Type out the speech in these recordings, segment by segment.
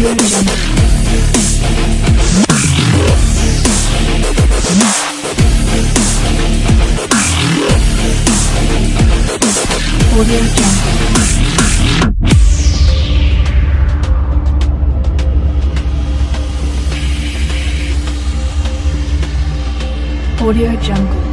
Audio Jungle. Audio Jungle.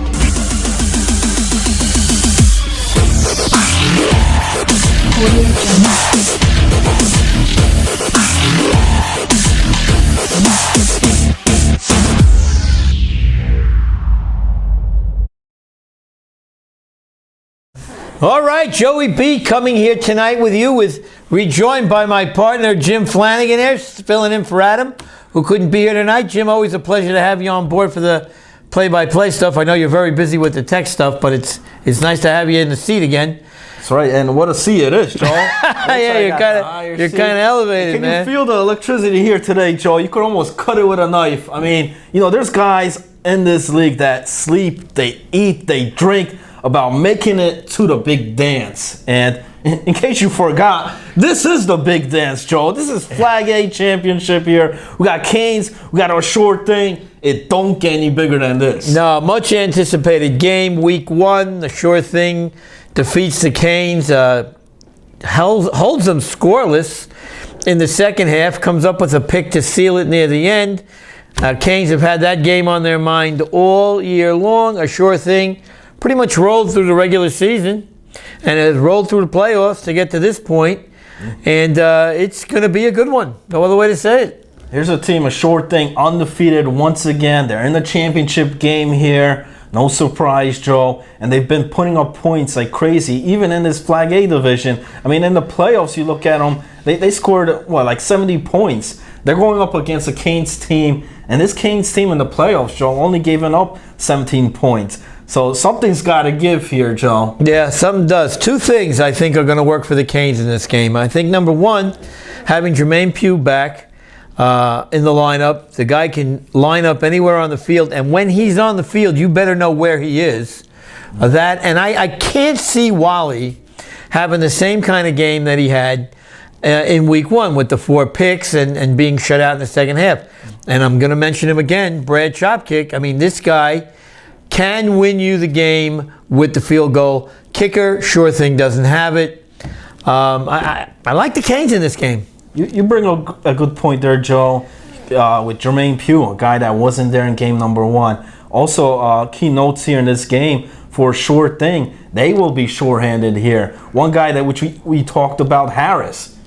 All right, Joey B coming here tonight with you, rejoined by my partner Jim Flanagan here, filling in for Adam, who couldn't be here tonight. Jim, always a pleasure to have you on board for the play-by-play stuff. I know you're very busy with the tech stuff, but it's nice to have you in the seat again. That's right, and what a seat it is, Joel. Yeah, you're kind of elevated, man. Can you feel the electricity here today, Joel? You could almost cut it with a knife. I mean, there's guys in this league that sleep, they eat, they drink about making it to the big dance. And in case you forgot, this is the big dance, Joel. This is Flag A championship here. We got Canes, we got our short thing. It don't get any bigger than this. No, much anticipated game, week one. The sure thing defeats the Canes, holds them scoreless in the second half, comes up with a pick to seal it near the end. Canes have had that game on their mind all year long. A sure thing pretty much rolled through the regular season and has rolled through the playoffs to get to this point. And it's going to be a good one. No other way to say it. Here's a team, a short thing, undefeated once again. They're in the championship game here. No surprise, Joe. And they've been putting up points like crazy, even in this Flag A division. I mean, in the playoffs, you look at them, they scored, like 70 points. They're going up against a Canes team. And this Canes team in the playoffs, Joe, only giving up 17 points. So something's got to give here, Joe. Yeah, something does. Two things I think are going to work for the Canes in this game. I think, number one, having Jermaine Pugh back in the lineup. The guy can line up anywhere on the field, and when he's on the field, you better know where he is. And I can't see Wally having the same kind of game that he had in week one with the 4 picks and being shut out in the second half. And I'm going to mention him again, Brad Chopkick. I mean, this guy can win you the game with the field goal. Kicker, sure thing, doesn't have it. I like the Canes in this game. You bring a good point there, Joe, with Jermaine Pugh, a guy that wasn't there in game number 1. Also, key notes here in this game for a short thing, they will be short-handed here. One guy that which we talked about, Harris,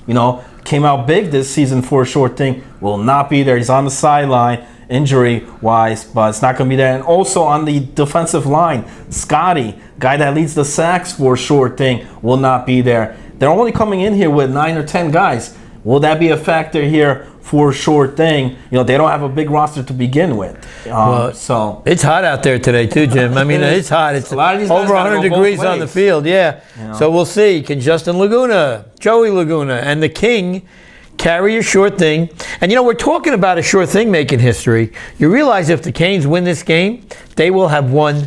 came out big this season for a short thing, will not be there. He's on the sideline injury-wise, but it's not going to be there. And also on the defensive line, Scotty, guy that leads the sacks for a short thing, will not be there. They're only coming in here with 9 or 10 guys. Will that be a factor here for a short thing? They don't have a big roster to begin with. So it's hot out there today too, Jim. I mean, it's hot. It's over 100 degrees on the field. Yeah. So we'll see. Can Justin Laguna, Joey Laguna, and the King carry a short thing? And we're talking about a short thing making history. You realize if the Canes win this game, they will have won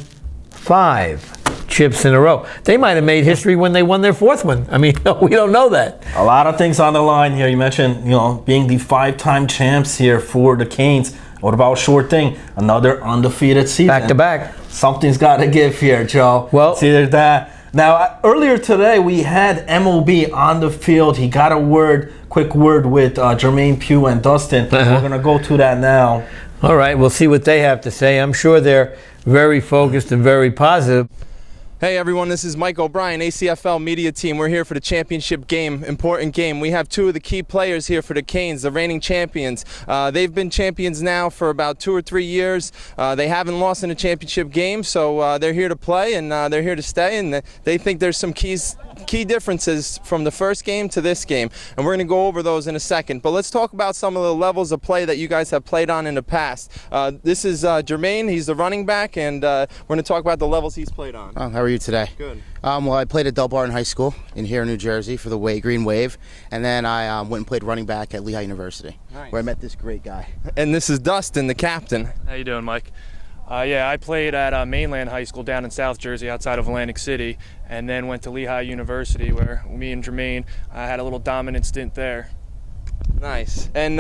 5 chips in a row. They might have made history when they won their 4th one. I mean, we don't know that. A lot of things on the line here. You mentioned, being the 5-time champs here for the Canes. What about short thing? Another undefeated season. Back to back. Something's got to give here, Joe. Well, it's either that. Now, earlier today, we had MOB on the field. He got a quick word with Jermaine Pugh and Dustin. We're going to go to that now. All right, we'll see what they have to say. I'm sure they're very focused and very positive. Hey everyone, this is Mike O'Brien, ACFL Media Team. We're here for the championship game, important game. We have 2 of the key players here for the Canes, the reigning champions. They've been champions now for about 2 or 3 years. They haven't lost in a championship game, so they're here to play and they're here to stay. And they think there's some key differences from the first game to this game, and we're going to go over those in a second. But let's talk about some of the levels of play that you guys have played on in the past. This is Jermaine. He's the running back, and we're going to talk about the levels he's played on. How are you today? Good. Well, I played at Del Bar in high school here in New Jersey for the Green Wave, and then I went and played running back at Lehigh University, where I met this great guy. And this is Dustin, the captain. How you doing, Mike? Yeah, I played at Mainland High School down in South Jersey outside of Atlantic City, and then went to Lehigh University where me and Jermaine had a little dominant stint there. Nice. And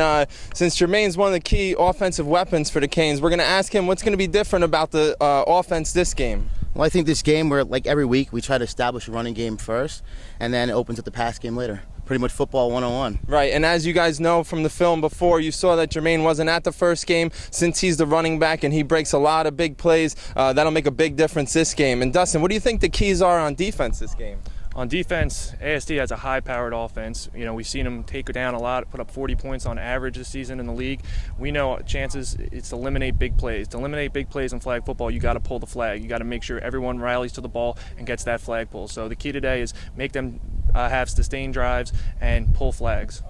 since Jermaine's one of the key offensive weapons for the Canes, we're going to ask him what's going to be different about the offense this game. Well, I think this game, we're like every week, we try to establish a running game first, and then it opens up the pass game later. Pretty much football 101. Right, and as you guys know from the film before, you saw that Jermaine wasn't at the first game. Since he's the running back and he breaks a lot of big plays, that'll make a big difference this game. And Dustin, what do you think the keys are on defense this game? On defense, AST has a high-powered offense. You know, we've seen them take it down a lot, put up 40 points on average this season in the league. We know chances, it's to eliminate big plays. To eliminate big plays in flag football, you got to pull the flag. You got to make sure everyone rallies to the ball and gets that flag pull. So the key today is make them have sustained drives and pull flags.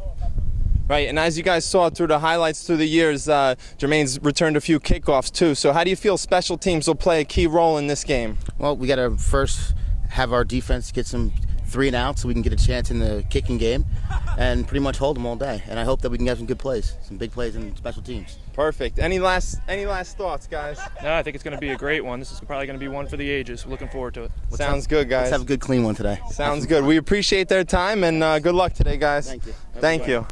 Right, and as you guys saw through the highlights through the years, Jermaine's returned a few kickoffs too. So how do you feel special teams will play a key role in this game? Well, we got to first have our defense get some 3 and out so we can get a chance in the kicking game and pretty much hold them all day. And I hope that we can get some good plays, some big plays in special teams. Perfect. Any last thoughts, guys? No, I think it's going to be a great one. This is probably going to be one for the ages. We're looking forward to it. Sounds good, guys. Let's have a good, clean one today. Sounds good. We appreciate their time, and good luck today, guys. Thank you. Thank you.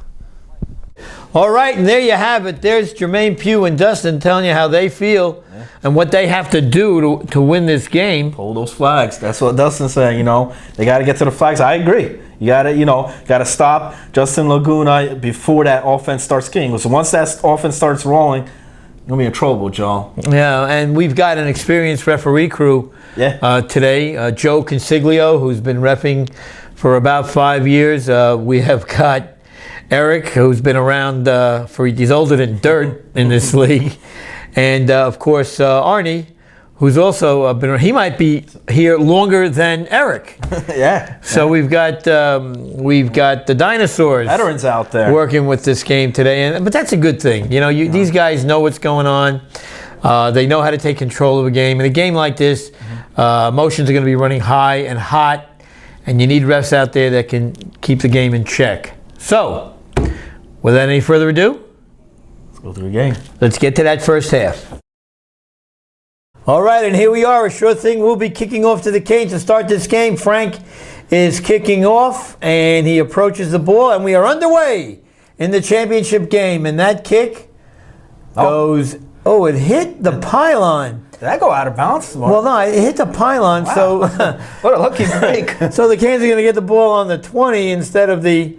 All right, and there you have it. There's Jermaine Pugh and Dustin telling you how they feel and what they have to do to win this game. Hold those flags. That's what Dustin's saying, you know. They got to get to the flags. I agree. You got to stop Justin Laguna before that offense starts kicking. Because once that offense starts rolling, you're going to be in trouble, Joe. Yeah, and we've got an experienced referee crew today. Joe Consiglio, who's been reffing for about 5 years. We have got Eric, who's been around he's older than dirt in this league. And of course, Arnie, who's also he might be here longer than Eric. Yeah. So we've got the dinosaurs, Veterans out there working with this game today. But that's a good thing. You know, these guys know what's going on. They know how to take control of a game. In a game like this, emotions are going to be running high and hot, and you need refs out there that can keep the game in check. So, without any further ado, let's go through the game. Let's get to that first half. All right, and here we are. A sure thing. We'll be kicking off to the Canes to start this game. Frank is kicking off, and he approaches the ball, and we are underway in the championship game. And that kick goes, it hit the pylon. Did that go out of bounds? Well, no, it hit the pylon. Wow. So what a lucky break. So the Canes are going to get the ball on the 20 instead of the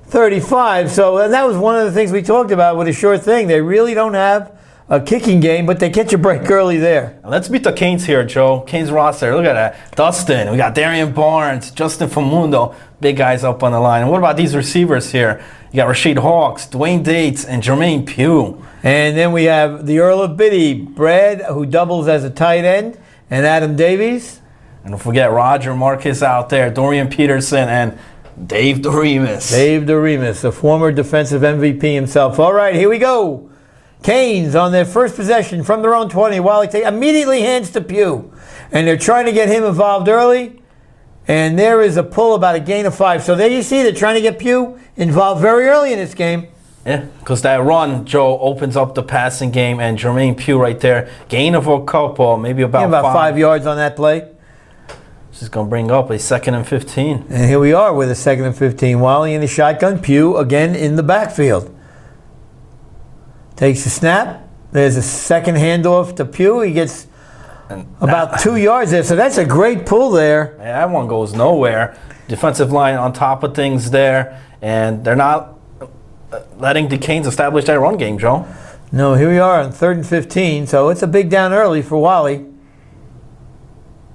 35. So and that was one of the things we talked about with a sure thing. They really don't have a kicking game, but they catch a break early there. Let's beat the Canes here, Joe. Canes roster. Look at that. Dustin. We got Darian Barnes, Justin Famundo. Big guys up on the line. And what about these receivers here? You got Rasheed Hawks, Dwayne Dates, and Jermaine Pugh. And then we have the Earl of Biddy, Brad, who doubles as a tight end, and Adam Davies. And don't forget Roger Marcus out there, Dorian Peterson, and Dave Doremus. Dave Doremus, the former defensive MVP himself. All right, here we go. Canes on their first possession from their own 20. Wally immediately hands to Pugh. And they're trying to get him involved early. And there is a pull, about a gain of 5. So there you see, they're trying to get Pugh involved very early in this game. Yeah, because that run, Joe, opens up the passing game. And Jermaine Pugh right there, gain of a couple, maybe about 5 yards on that play. This is going to bring up a 2nd and 15. And here we are with a 2nd and 15. Wally in the shotgun. Pugh again in the backfield. Takes a snap. There's a second handoff to Pugh. He gets about 2 yards there. So that's a great pull there. Yeah, that one goes nowhere. Defensive line on top of things there. And they're not letting the Canes establish that run game, Joe. No, here we are on 3rd and 15. So it's a big down early for Wally.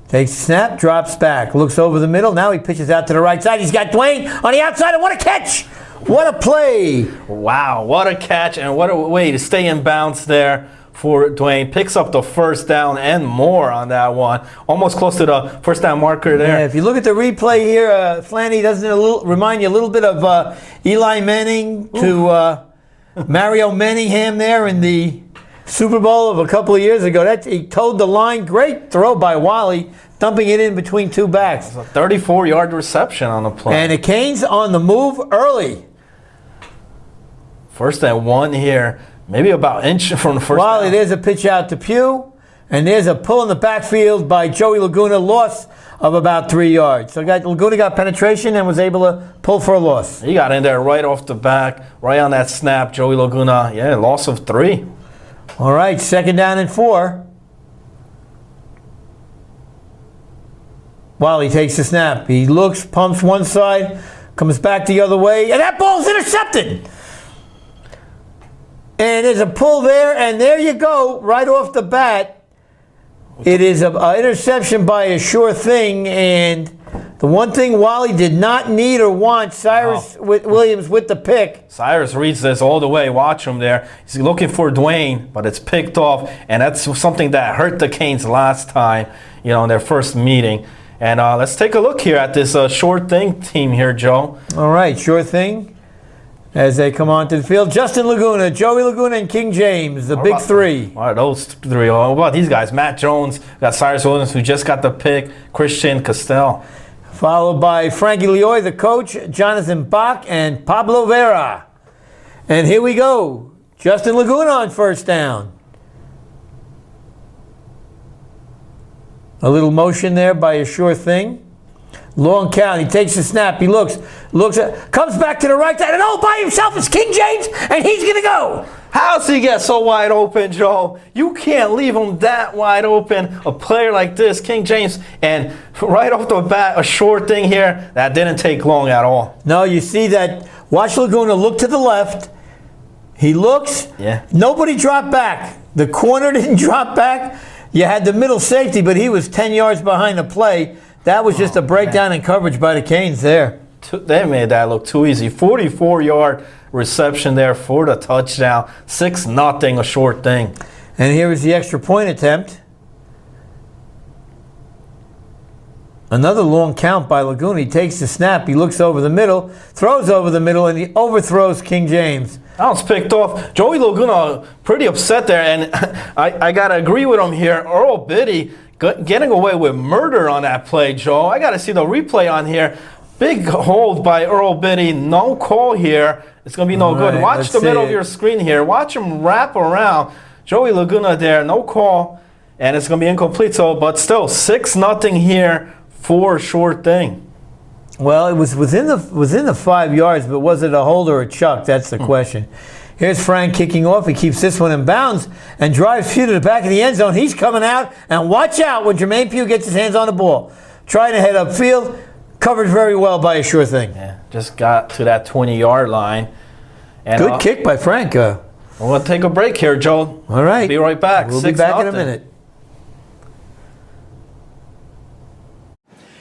Takes a snap, drops back, looks over the middle. Now he pitches out to the right side. He's got Dwayne on the outside, and what a catch! What a play! Wow, what a catch, and what a way to stay in bounds there for Dwayne. Picks up the first down and more on that one. Almost close to the first down marker there. Yeah, if you look at the replay here, Flanny, doesn't it remind you a little bit of Eli Manning to Mario Manningham there in the Super Bowl of a couple of years ago? He towed the line. Great throw by Wally, dumping it in between two backs. It's a 34-yard reception on the play. And the Canes on the move early. 1st and 1 here. Maybe about an inch from the first Wally, down. there's a pitch out to Pugh. And there's a pull in the backfield by Joey Laguna. Loss of about 3 yards. So Laguna got penetration and was able to pull for a loss. He got in there right off the back, right on that snap. Joey Laguna, yeah, loss of 3. All right, 2nd down and 4. Wally takes the snap. He looks, pumps one side, comes back the other way, and that ball's intercepted. And there's a pull there, and there you go, right off the bat. It is an interception by a sure thing, and the one thing Wally did not need or want, Cyrus Williams with the pick. Cyrus reads this all the way. Watch him there. He's looking for Dwayne, but it's picked off, and that's something that hurt the Canes last time, in their first meeting. And let's take a look here at this short thing team here, Joe. All right, sure thing. As they come onto the field, Justin Laguna, Joey Laguna, and King James, the big 3. What are those 3? What about these guys? Matt Jones, got Cyrus Williams, who just got the pick, Christian Castell. Followed by Frankie Leoy, the coach, Jonathan Bach, and Pablo Vera. And here we go. Justin Laguna on first down. A little motion there by a sure thing. Long count. He takes the snap. He looks, comes back to the right side, and by himself is King James, and he's going to go. How does he get so wide open, Joe? You can't leave him that wide open. A player like this, King James, and right off the bat, a short thing here that didn't take long at all. No, you see that. Watch Laguna look to the left. He looks. Yeah. Nobody dropped back. The corner didn't drop back. You had the middle safety, but he was 10 yards behind the play. That was just a breakdown in coverage by the Canes there. They made that look too easy. 44-yard reception there for the touchdown. 6-0, a short thing. And here is the extra point attempt. Another long count by Laguna. He takes the snap. He looks over the middle, throws over the middle, and he overthrows King James. That was picked off. Joey Laguna pretty upset there, and I got to agree with him here. Earl Biddy getting away with murder on that play, Joe. I got to see the replay on here. Big hold by Earl Biddy. No call here. It's going to be no good. Right, Watch the middle of your screen here. Watch him wrap around. Joey Laguna there. No call, and it's going to be incomplete. But still, 6-0 here for short thing. Well, it was within the 5 yards, but was it a hold or a chuck? That's the question. Here's Frank kicking off. He keeps this one in bounds and drives Pugh to the back of the end zone. He's coming out, and watch out when Jermaine Pugh gets his hands on the ball. Trying to head upfield, covered very well by a sure thing. Yeah, just got to that 20-yard line. And, good kick by Frank. We're going to take a break here, Joe. All right. Be right back. We'll be back in a minute.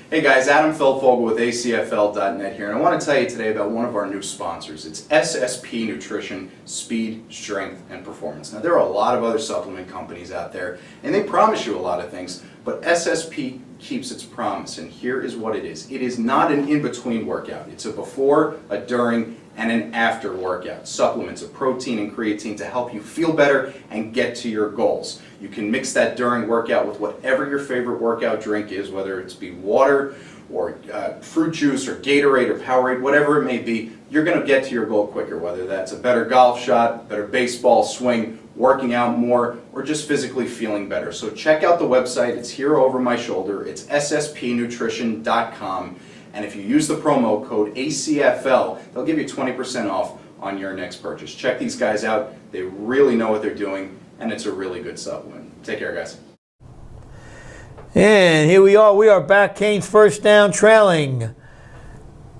Hey guys, Adam Feldfogel with ACFL.net here, and I want to tell you today about one of our new sponsors. It's SSP Nutrition, Speed, Strength, and Performance. Now, there are a lot of other supplement companies out there, and they promise you a lot of things, but SSP keeps its promise, and here is what it is. It is not an in-between workout. It's a before, a during, and an after workout. Supplements of protein and creatine to help you feel better and get to your goals. You can mix that during workout with whatever your favorite workout drink is, whether it's be water or fruit juice or Gatorade or Powerade, whatever it may be. You're going to get to your goal quicker, whether that's a better golf shot, better baseball swing, working out more, or just physically feeling better. So check out the website. It's here over my shoulder. It's sspnutrition.com. And if you use the promo code ACFL, they'll give you 20% off on your next purchase. Check these guys out. They really know what they're doing, and it's a really good supplement. Take care, guys. And here we are. We are back. Canes first down, trailing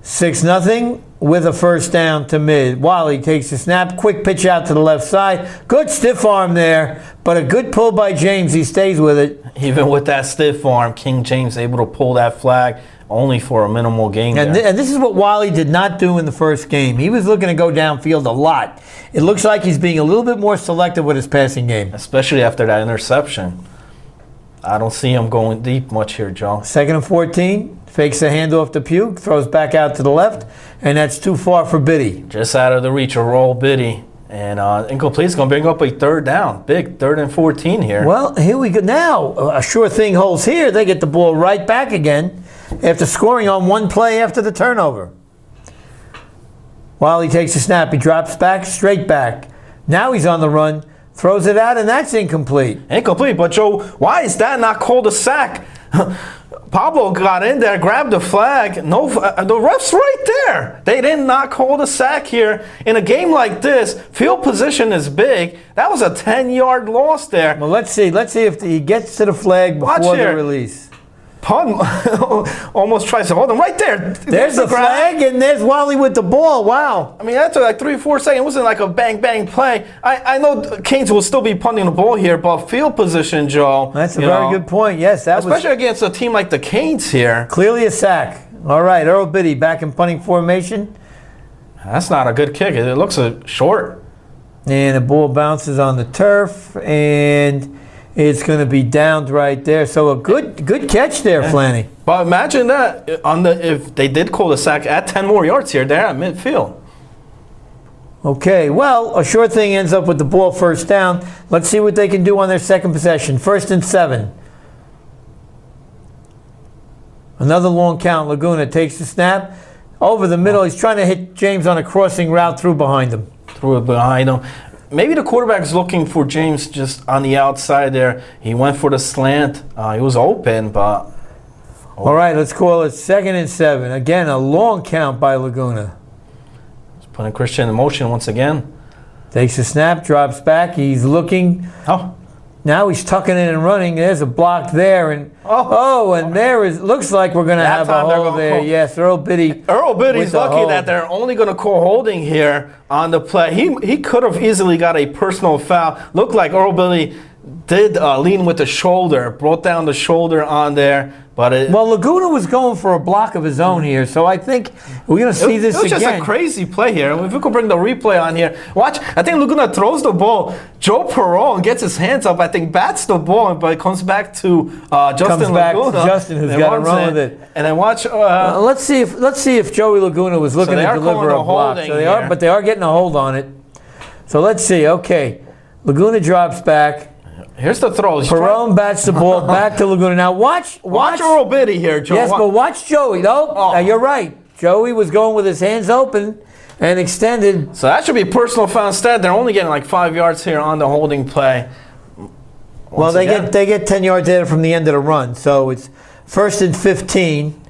6-0 with a first down to mid. Wally takes the snap. Quick pitch out to the left side. Good stiff arm there, but a good pull by James. He stays with it. Even with that stiff arm, King James able to pull that flag only for a minimal gain. And this is what Wally did not do in the first game. He was looking to go downfield a lot. It looks like he's being a little bit more selective with his passing game. Especially after that interception. I don't see him going deep much here, Joe. 2nd and 14. Fakes the handoff to Pugh. Throws back out to the left. And that's too far for Biddy. Just out of the reach of Roll Biddy. And incomplete is going to bring up a third down. Big 3rd and 14 here. Well, here we go. Now, a sure thing holds here. They get the ball right back again after scoring on one play after the turnover. While he takes a snap, he drops back, straight back. Now he's on the run, throws it out, and that's incomplete. Incomplete, but Joe, why is that not called a sack? Pablo got in there, grabbed the flag. No, the ref's right there. They did not call the sack here. In a game like this, field position is big. That was a 10-yard loss there. Well, let's see. Let's see if he gets to the flag Watch before the here. release. Pun almost tries to hold him right there. There's the flag, and there's Wally with the ball. Wow. I mean, that took like 3 or 4 seconds. It wasn't like a bang play. I know Canes will still be punting the ball here, but field position, Joe. That's a very good point. Yes, that especially was against a team like the Canes here. clearly a sack. All right, Earl Biddy back in punting formation. That's not a good kick. It looks short. And the ball bounces on the turf, and it's going to be downed right there. So a good catch there, Flanny. But imagine that if they did call the sack at 10 more yards here, they're at midfield. Okay, well, a sure thing ends up with the ball first down. Let's see what they can do on their second possession. 1st and 7. Another long count. Laguna takes the snap. Over the middle, he's trying to hit James on a crossing route through behind him. Threw it behind him. Maybe the quarterback is looking for James just on the outside there. He went for the slant. He was open, but... All right, let's call it 2nd and 7. Again, a long count by Laguna. He's putting Christian in motion once again. Takes the snap, drops back. He's looking. Oh. Now he's tucking in and running. There's a block there, and and there is. Looks like we're going to have a hole there. Yes, Earl Biddy. Earl Biddy's lucky that they're only going to call holding here on the play. He could have easily got a personal foul. Looked like Earl Biddy did lean with the shoulder, brought down the shoulder on there. But well, Laguna was going for a block of his own here, so I think we're going to see this again. It was just a crazy play here. If we could bring the replay on here. Watch, I think Laguna throws the ball. Joe Perron gets his hands up, I think bats the ball, but it comes back to Justin Laguna. Justin, who's got to run with it. And then watch. Let's see if Joey Laguna was looking to deliver a block. So they are getting a hold on it. So let's see. Okay, Laguna drops back. Here's the throw. Perron bats the ball back to Laguna. Now watch Earl Biddy here, Joe. Yes, but watch Joey. Now you're right. Joey was going with his hands open and extended. So that should be personal foul instead. They're only getting like 5 yards here on the holding play. Well, they get 10 yards there from the end of the run. So it's 1st and 15.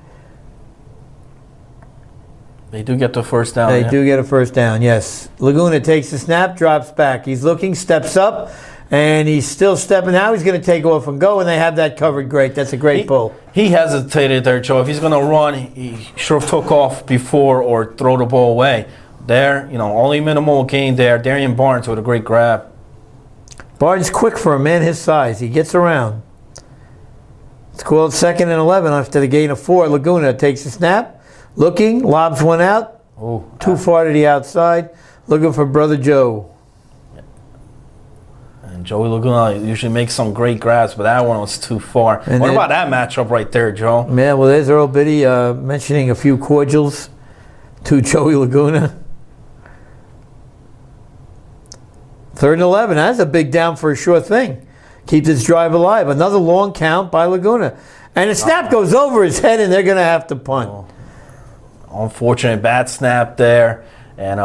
They do get the first down. They do get a first down, yes. Laguna takes the snap, drops back. He's looking, steps up. And he's still stepping. Now he's going to take off and go, and they have that covered great. That's a great pull. He hesitated there, Joe. If he's going to run, he should have took off before or throw the ball away. There, only minimal gain there. Darian Barnes with a great grab. Barnes quick for a man his size. He gets around. It's called 2nd and 11 after the gain of 4. Laguna takes the snap, looking, lobs one out. Too far to the outside. Looking for Brother Joe. And Joey Laguna usually makes some great grabs, but that one was too far. What about that matchup right there, Joe? Yeah, well, there's Earl Biddy mentioning a few cordials to Joey Laguna. 3rd and 11. That's a big down for a sure thing. Keep this drive alive. Another long count by Laguna. And the snap goes over his head, and they're going to have to punt. Unfortunate bad snap there. And,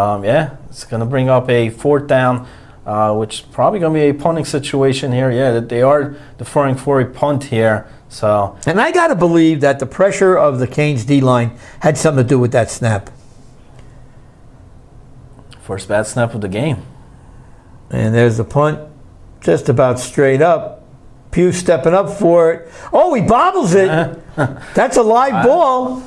it's going to bring up a 4th down. Which is probably going to be a punting situation here. Yeah, they are deferring for a punt here. So, and I got to believe that the pressure of the Canes D-line had something to do with that snap. First bad snap of the game. And there's the punt, just about straight up. Pugh stepping up for it. Oh, he bobbles it. That's a live ball.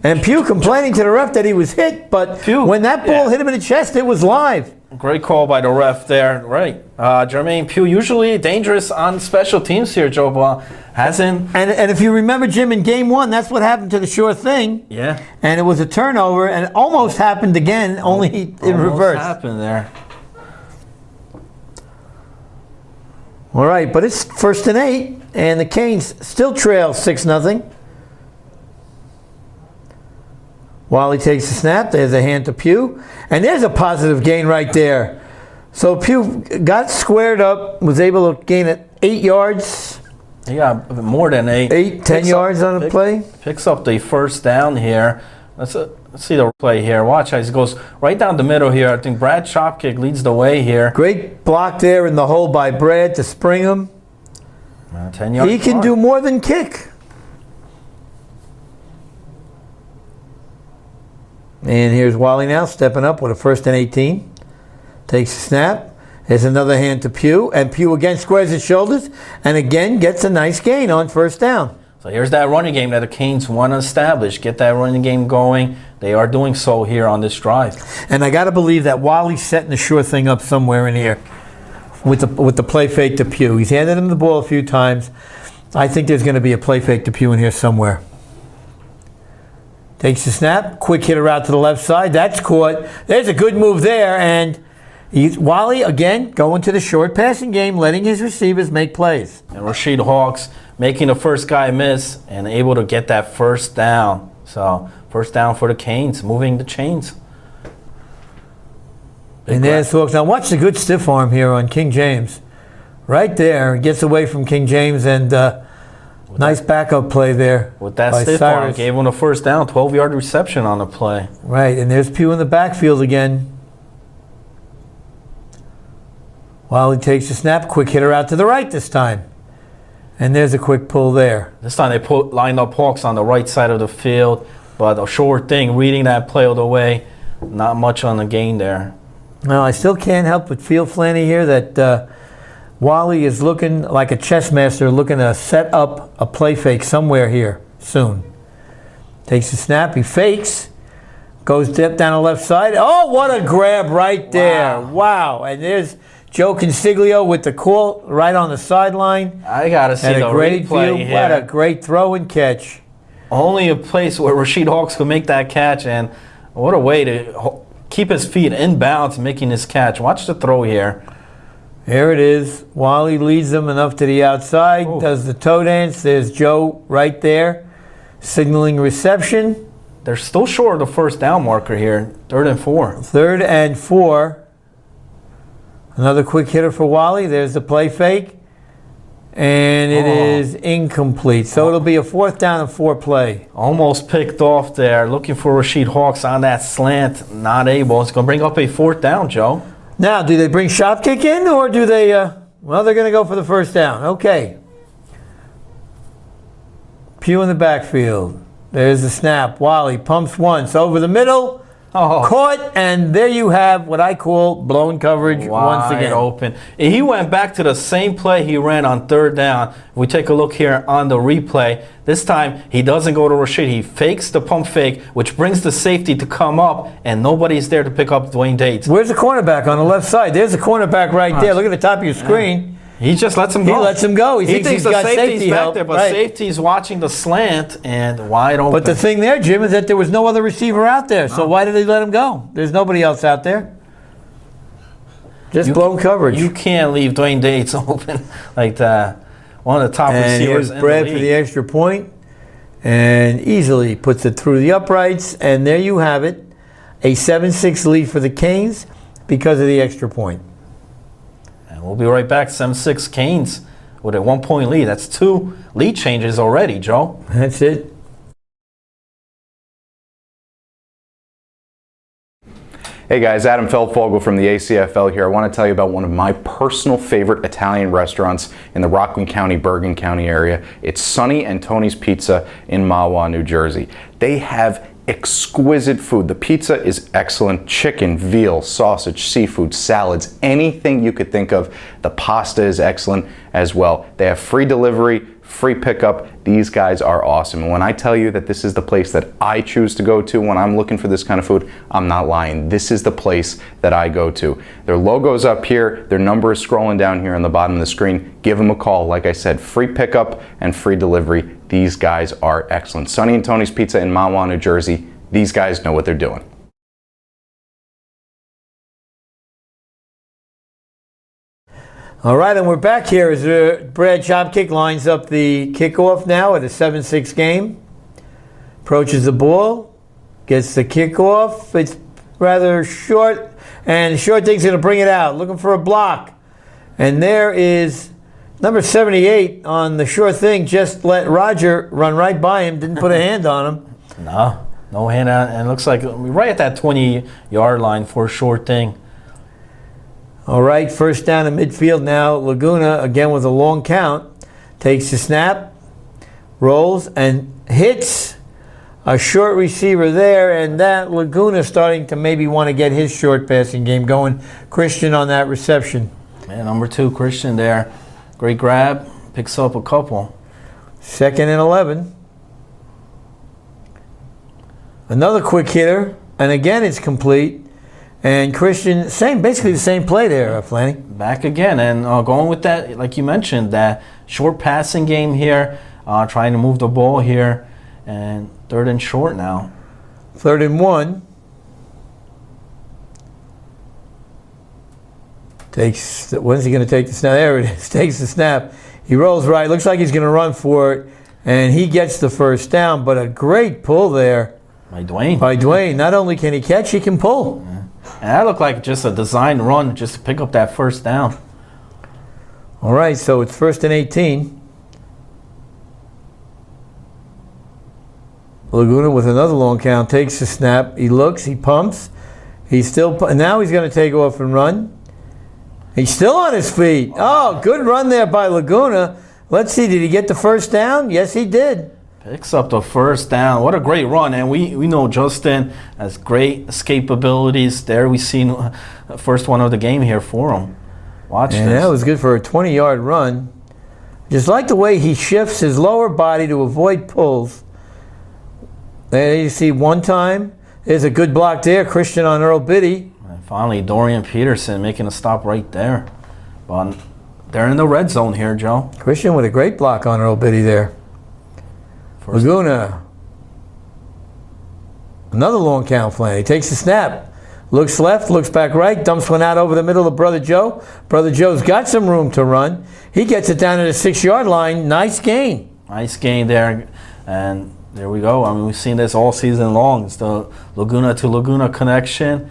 And Pugh complaining to the ref that he was hit, but when that ball hit him in the chest, it was live. Great call by the ref there, right? Jermaine Pugh, usually dangerous on special teams here, Joe, but hasn't. And if you remember, Jim, in game 1, that's what happened to the sure thing. Yeah. And it was a turnover, and it almost happened again, only in reverse. Happened there. All right, but it's 1st and 8, and the Canes still trail 6-0. Wally takes the snap. There's a hand to Pugh. And there's a positive gain right there. So Pugh got squared up, was able to gain it 8 yards. He got more than 8. 10 yards on the play. Picks up the first down here. Let's see the play here. Watch how he goes right down the middle here. I think Brad Chopkick leads the way here. Great block there in the hole by Brad to spring him. 10 yards. He can do more than kick. And here's Wally now stepping up with a 1st and 18. Takes a snap. There's another hand to Pugh, and Pugh again squares his shoulders and again gets a nice gain on 1st down. So here's that running game that the Canes want to establish. Get that running game going. They are doing so here on this drive. And I got to believe that Wally's setting the sure thing up somewhere in here with the play fake to Pugh. He's handed him the ball a few times. I think there's going to be a play fake to Pugh in here somewhere. Takes the snap, quick hitter out to the left side. That's caught. There's a good move there, and Wally again going to the short passing game, letting his receivers make plays. And Rasheed Hawks making the first guy miss and able to get that 1st down. So 1st down for the Canes, moving the chains. And there's Hawks. Now watch the good stiff arm here on King James. Right there, gets away from King James, and nice backup play there. With that by stiff arm, Cyrus. gave him the 1st down, 12-yard reception on the play. Right, and there's Pugh in the backfield again. Wally takes the snap, quick hitter out to the right this time. And there's a quick pull there. This time they lined up Hawks on the right side of the field, but a short thing, reading that play all the way, not much on the gain there. Now, I still can't help but feel, Flanny, here that Wally is looking like a chess master, looking to set up a play fake somewhere here soon. Takes the snap, he fakes, goes dip down the left side. Oh, what a grab right there. Wow. And there's Joe Consiglio with the call right on the sideline. I got to see the replay here. What a great throw and catch. Only a place where Rasheed Hawks could make that catch, and what a way to keep his feet in bounds making this catch. Watch the throw here. There it is. Wally leads them enough to the outside, does the toe dance. There's Joe right there, signaling reception. They're still short of the 1st down marker here, 3rd and 4. 3rd and 4. Another quick hitter for Wally. There's the play fake. And it is incomplete. So it'll be a 4th down and 4 play. Almost picked off there. Looking for Rasheed Hawks on that slant. Not able. It's going to bring up a 4th down, Joe. Now, do they bring Shopkick in, or do they... well, they're going to go for the 1st down. Okay. Pugh in the backfield. There's the snap. Wally pumps once over the middle. Caught, and there you have what I call blown coverage once again. Open. He went back to the same play he ran on 3rd down. We take a look here on the replay. This time, he doesn't go to Rasheed. He fakes the pump fake, which brings the safety to come up, and nobody's there to pick up Dwayne Dates. Where's the cornerback on the left side? There's the cornerback right there. Look at the top of your screen. He just lets him go. He lets him go. He thinks he's the got safety's safety back help. there, but Right. safety's watching the slant and wide open. But the thing there, Jim, is that there was no other receiver out there. So why did they let him go? There's nobody else out there. Just blown coverage. You can't leave Dwayne Dates open like that. One of the top receivers in the Brad league. for the extra point, and easily puts it through the uprights. And there you have it, a 7-6 lead for the Canes because of the extra point. And we'll be right back. 7-6 Canes with a 1-point lead. That's 2 lead changes already, Joe. That's it. Hey guys, Adam Feldfogel from the ACFL here. I want to tell you about one of my personal favorite Italian restaurants in the Rockland County, Bergen County area. It's Sonny and Tony's Pizza in Mahwah, New Jersey. They have exquisite food. The pizza is excellent. Chicken, veal, sausage, seafood, salads, anything you could think of. The pasta is excellent as well. They have free delivery, free pickup. These guys are awesome. And when I tell you that this is the place that I choose to go to when I'm looking for this kind of food, I'm not lying. This is the place that I go to. Their logo's up here. Their number is scrolling down here on the bottom of the screen. Give them a call. Like I said, free pickup and free delivery. These guys are excellent. Sonny and Tony's Pizza in Mahwah, New Jersey. These guys know what they're doing. All right, and we're back here as Brad Shopkick lines up the kickoff now at a 7-6 game. Approaches the ball, gets the kickoff. It's rather short, and Short thinks going to bring it out, looking for a block. And there is number 78 on the sure thing, just let Roger run right by him, didn't put a hand on him. No hand on, and it looks like right at that 20-yard line for a short thing. All right, 1st down in midfield now. Laguna, again with a long count, takes the snap, rolls, and hits a short receiver there, and that Laguna starting to maybe want to get his short passing game going. Christian on that reception. Man, number 2, Christian there. Great grab. Picks up a couple. 2nd and 11. Another quick hitter, and again it's complete. And Christian, basically the same play there, Flanny. Back again, and going with that, like you mentioned, that short passing game here, trying to move the ball here, and 3rd and short now. 3rd and 1. When's he going to take the snap? There it is. Takes the snap. He rolls right. Looks like he's going to run for it, and he gets the first down. But a great pull there By Dwayne. by Dwayne. Not only can he catch, he can pull. Yeah. And that looked like just a design run just to pick up that first down. All right, so it's 1st and 18. Laguna with another long count takes the snap. He looks, he pumps. Now he's going to take off and run. He's still on his feet. Oh, good run there by Laguna. Let's see, did he get the first down? Yes, he did. Picks up the first down. What a great run. And we know Justin has great escape abilities. There we seen the first one of the game here for him. Watch this. That was good for a 20-yard run. Just like the way he shifts his lower body to avoid pulls. There you see one time. There's a good block there. Christian on Earl Biddy. And finally, Dorian Peterson making a stop right there. But they're in the red zone here, Joe. Christian with a great block on Earl Biddy there. Laguna. Another long count play. He takes the snap. Looks left, looks back right, dumps one out over the middle of Brother Joe. Brother Joe's got some room to run. He gets it down to the 6-yard line. Nice gain. Nice gain there. And there we go. I mean, we've seen this all season long. It's the Laguna to Laguna connection.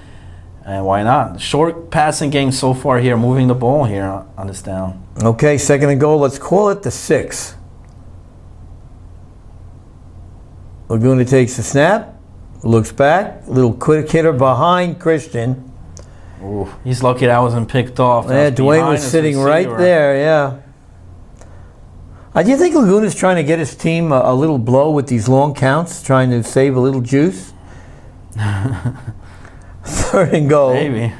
And why not? Short passing game so far here, moving the ball here on this down. Okay, 2nd and goal. Let's call it the 6. Laguna takes the snap, looks back, little quick hitter behind Christian. Ooh, he's lucky that wasn't picked off. Yeah, Dwayne was sitting right there, yeah. Do you think Laguna's trying to get his team a little blow with these long counts, trying to save a little juice? 3rd and goal. Maybe.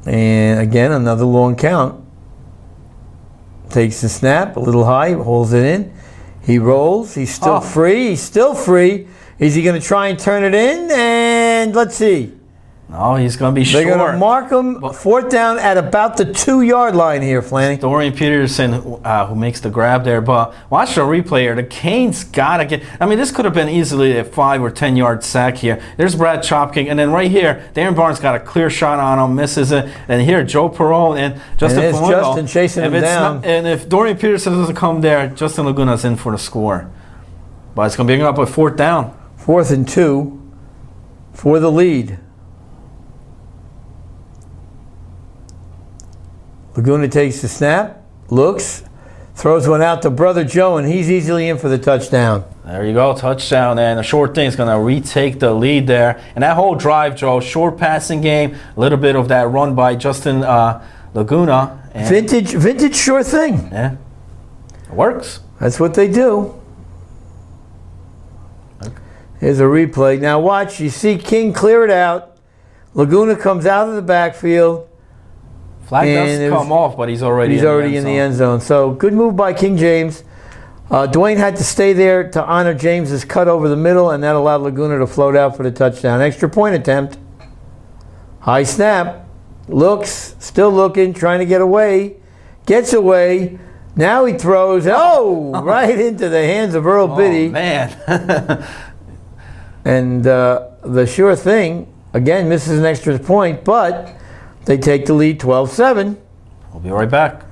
And again, another long count. Takes the snap, a little high, holds it in. He rolls. He's still free. He's still free. Is he going to try and turn it in? And let's see. No, he's going to be short. They're going to mark him 4th down at about the 2-yard line here, Flanny. Dorian Peterson who makes the grab there. But watch the replay here. The Canes got to get... I mean, this could have been easily a 5 or 10-yard sack here. There's Brad Chopking. And then right here, Darren Barnes got a clear shot on him, misses it. And here, Joe Perone and Justin Palundo. Justin chasing him down. And if Dorian Peterson doesn't come there, Justin Laguna's in for the score. But it's going to be up a 4th down. 4th and 2 for the lead. Laguna takes the snap, looks, throws one out to Brother Joe, and he's easily in for the touchdown. There you go, touchdown, and a short thing is going to retake the lead there. And that whole drive, Joe, short passing game, a little bit of that run by Justin Laguna. And vintage sure thing. Yeah, it works. That's what they do. Here's a replay. Now watch, you see King clear it out. Laguna comes out of the backfield. Flag does come off, but he's already in the end zone. So good move by King James. Dwayne had to stay there to honor James's cut over the middle, and that allowed Laguna to float out for the touchdown. Extra point attempt. High snap. Looks, still looking, trying to get away. Gets away. Now he throws. Oh, right into the hands of Earl Biddy. Oh, man. And the sure thing, again, misses an extra point, but they take the lead 12-7. We'll be right back.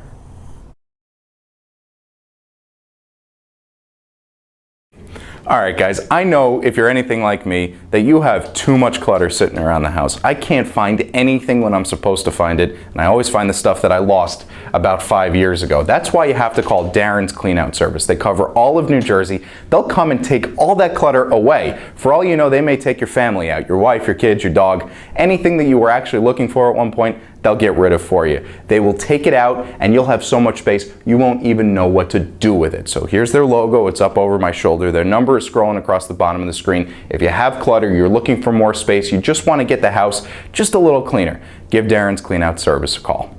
All right, guys, I know if you're anything like me that you have too much clutter sitting around the house. I can't find anything when I'm supposed to find it, and I always find the stuff that I lost about 5 years ago. That's why you have to call Darren's Clean Out Service. They cover all of New Jersey. They'll come and take all that clutter away. For all you know, they may take your family out, your wife, your kids, your dog, anything that you were actually looking for at one point, they'll get rid of for you. They will take it out and you'll have so much space you won't even know what to do with it. So here's their logo. It's up over my shoulder. Their number is scrolling across the bottom of the screen. If you have clutter, you're looking for more space, you just want to get the house just a little cleaner, give Darren's Clean Out Service a call.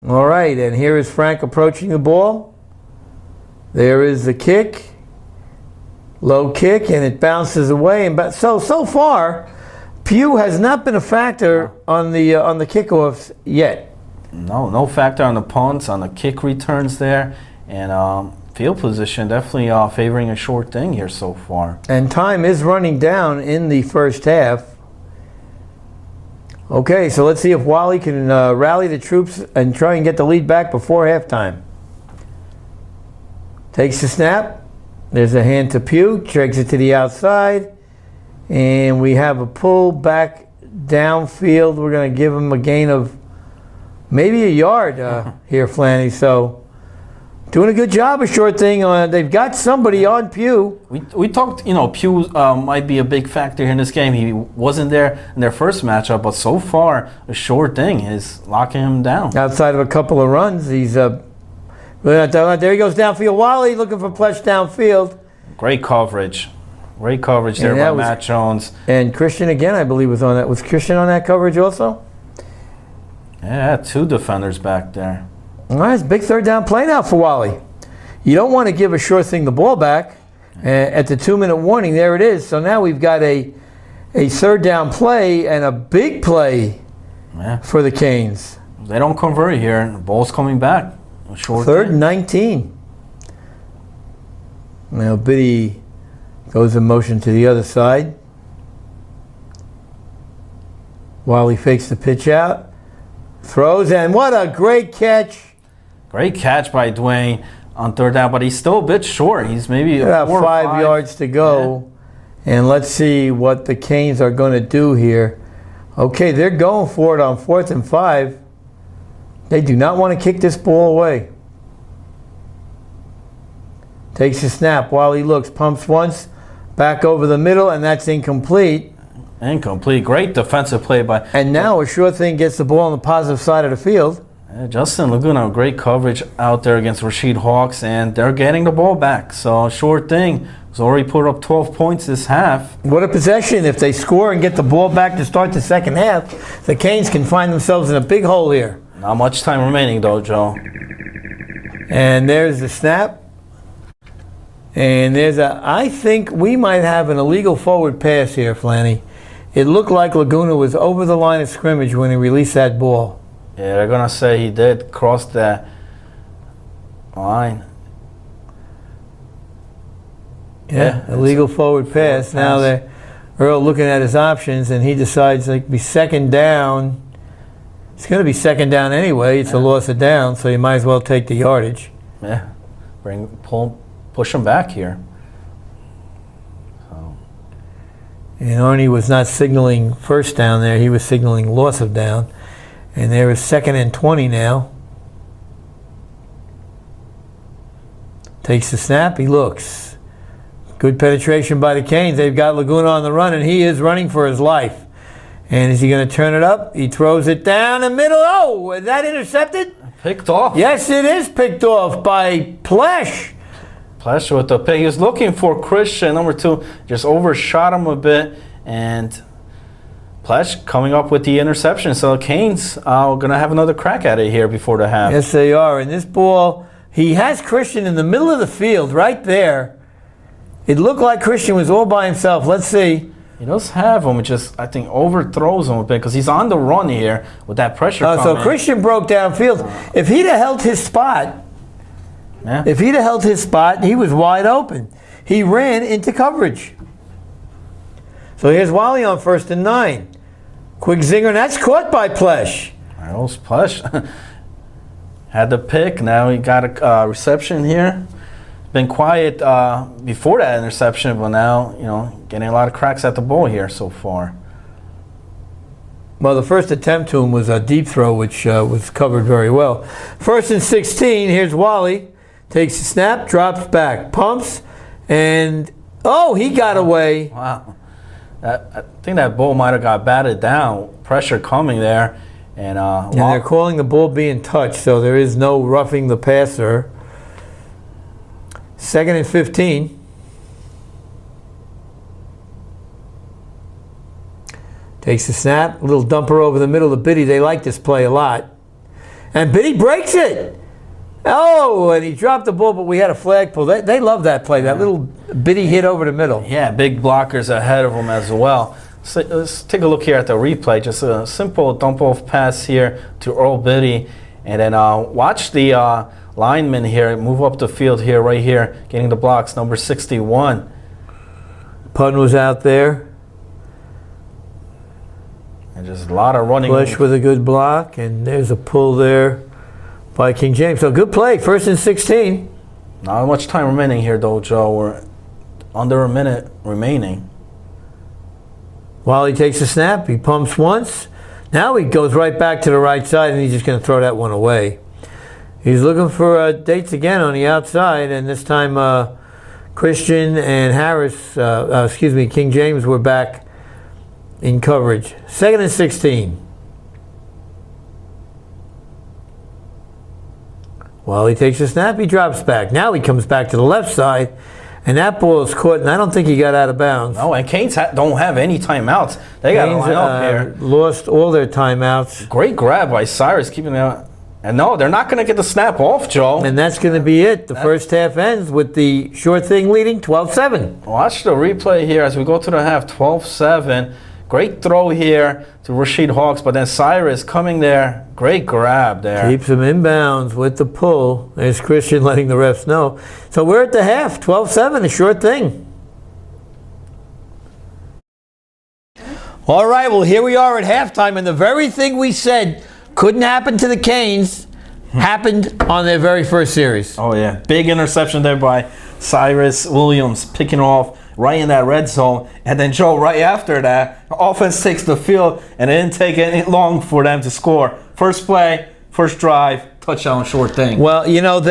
All right, and here is Frank approaching the ball. There is the kick. Low kick, and it bounces away. And so far, Pugh has not been a factor on the kickoffs yet. No factor on the punts, on the kick returns there, and field position definitely favoring a short thing here so far. And time is running down in the first half. Okay, so let's see if Wally can rally the troops and try and get the lead back before halftime. Takes the snap. There's a hand to Pugh. Drags it to the outside. And we have a pull back downfield. We're going to give him a gain of maybe a yard here, Flanny. So doing a good job, a short thing. They've got somebody on Pugh. We talked, Pugh might be a big factor here in this game. He wasn't there in their first matchup, but so far, a short thing is locking him down. Outside of a couple of runs, he's there he goes downfield. Wally looking for Plesh downfield. Great coverage. Great coverage there by Matt Jones. And Christian again, I believe, was on that. Was Christian on that coverage also? Yeah, 2 defenders back there. All right, it's a big third down play now for Wally. You don't want to give a sure thing the ball back. At the 2-minute warning, there it is. So now we've got a third down play and a big play for the Canes. They don't convert here. The ball's coming back. A short third and 19. Now Biddy goes in motion to the other side. Wally fakes the pitch out. Throws, and what a great catch. Great catch by Dwayne on third down, but he's still a bit short. He's maybe about 5 yards to go. Yeah. And let's see what the Canes are going to do here. Okay, they're going for it on 4th and 5. They do not want to kick this ball away. Takes a snap while he looks, pumps once, back over the middle, and that's incomplete. Incomplete. Great defensive play by... And now a sure thing gets the ball on the positive side of the field. Justin Laguna, great coverage out there against Rasheed Hawks, and they're getting the ball back. So, sure thing. He's already put up 12 points this half. What a possession. If they score and get the ball back to start the second half, the Canes can find themselves in a big hole here. Not much time remaining, though, Joe. And there's the snap. And I think we might have an illegal forward pass here, Flanny. It looked like Laguna was over the line of scrimmage when he released that ball. Yeah, they're going to say he did cross that line. Yeah, illegal forward pass. Now Earl looking at his options, and he decides to be second down. It's going to be second down anyway. It's a loss of down, so you might as well take the yardage. Yeah, push him back here. And Arnie was not signaling first down there. He was signaling loss of down. And there is 2nd and 20 now. Takes the snap. He looks. Good penetration by the Canes. They've got Laguna on the run, and he is running for his life. And is he going to turn it up? He throws it down the middle. Oh, is that intercepted? Picked off. Yes, it is picked off by Plesh. Plesh with the pick. He was looking for Christian, number 2. Just overshot him a bit, and Plesh coming up with the interception. So Canes are going to have another crack at it here before the half. Yes, they are. And this ball, he has Christian in the middle of the field right there. It looked like Christian was all by himself. Let's see. He does have him. It just, I think, overthrows him a bit because he's on the run here with that pressure coming. So Christian broke downfield. If he'd have held his spot, he was wide open. He ran into coverage. So here's Wally on 1st and 9. Quick zinger, and that's caught by Plesh. That was Plesh. Had the pick. Now he got a reception here. Been quiet before that interception, but now, getting a lot of cracks at the ball here so far. Well, the first attempt to him was a deep throw, which was covered very well. 1st and 16, here's Wally. Takes the snap, drops back, pumps, and Oh, he got away. Wow. I think that ball might have got batted down. Pressure coming there. And they're calling the ball being touched, so there is no roughing the passer. 2nd and 15. Takes the snap, little dumper over the middle of Biddy. They like this play a lot. And Biddy breaks it. Oh, and he dropped the ball, but we had a flag pull. They love that play, that little Biddy hit over the middle. Yeah, big blockers ahead of him as well. So let's take a look here at the replay. Just a simple dump-off pass here to Earl Biddy. And then watch the lineman here move up the field here, right here, getting the blocks, number 61. Pun was out there. And just a lot of running. Bush with a good block, and there's a pull there by King James. So good play, 1st and 16. Not much time remaining here, though, Joe. We're under a minute remaining. While he takes a snap, he pumps once. Now he goes right back to the right side, and he's just going to throw that one away. He's looking for dates again on the outside, and this time Christian and King James were back in coverage. 2nd and 16. While he takes a snap, he drops back. Now he comes back to the left side, and that ball is caught, and I don't think he got out of bounds. No, and Canes don't have any timeouts. They got to line up here. Lost all their timeouts. Great grab by Cyrus, keeping it. And no, they're not going to get the snap off, Joe. And that's going to be it. The first half ends with the short thing leading 12-7. Watch the replay here as we go to the half, 12-7. Great throw here to Rasheed Hawks, but then Cyrus coming there. Great grab there. Keeps him inbounds with the pull. There's Christian letting the refs know. So we're at the half, 12-7, a short thing. All right, well, here we are at halftime, and the very thing we said couldn't happen to the Canes happened on their very first series. Oh, yeah. Big interception there by Cyrus Williams, picking off right in that red zone. And then, Joe, right after that, offense takes the field, and it didn't take any long for them to score. First play, first drive, touchdown, short thing. Well, you know,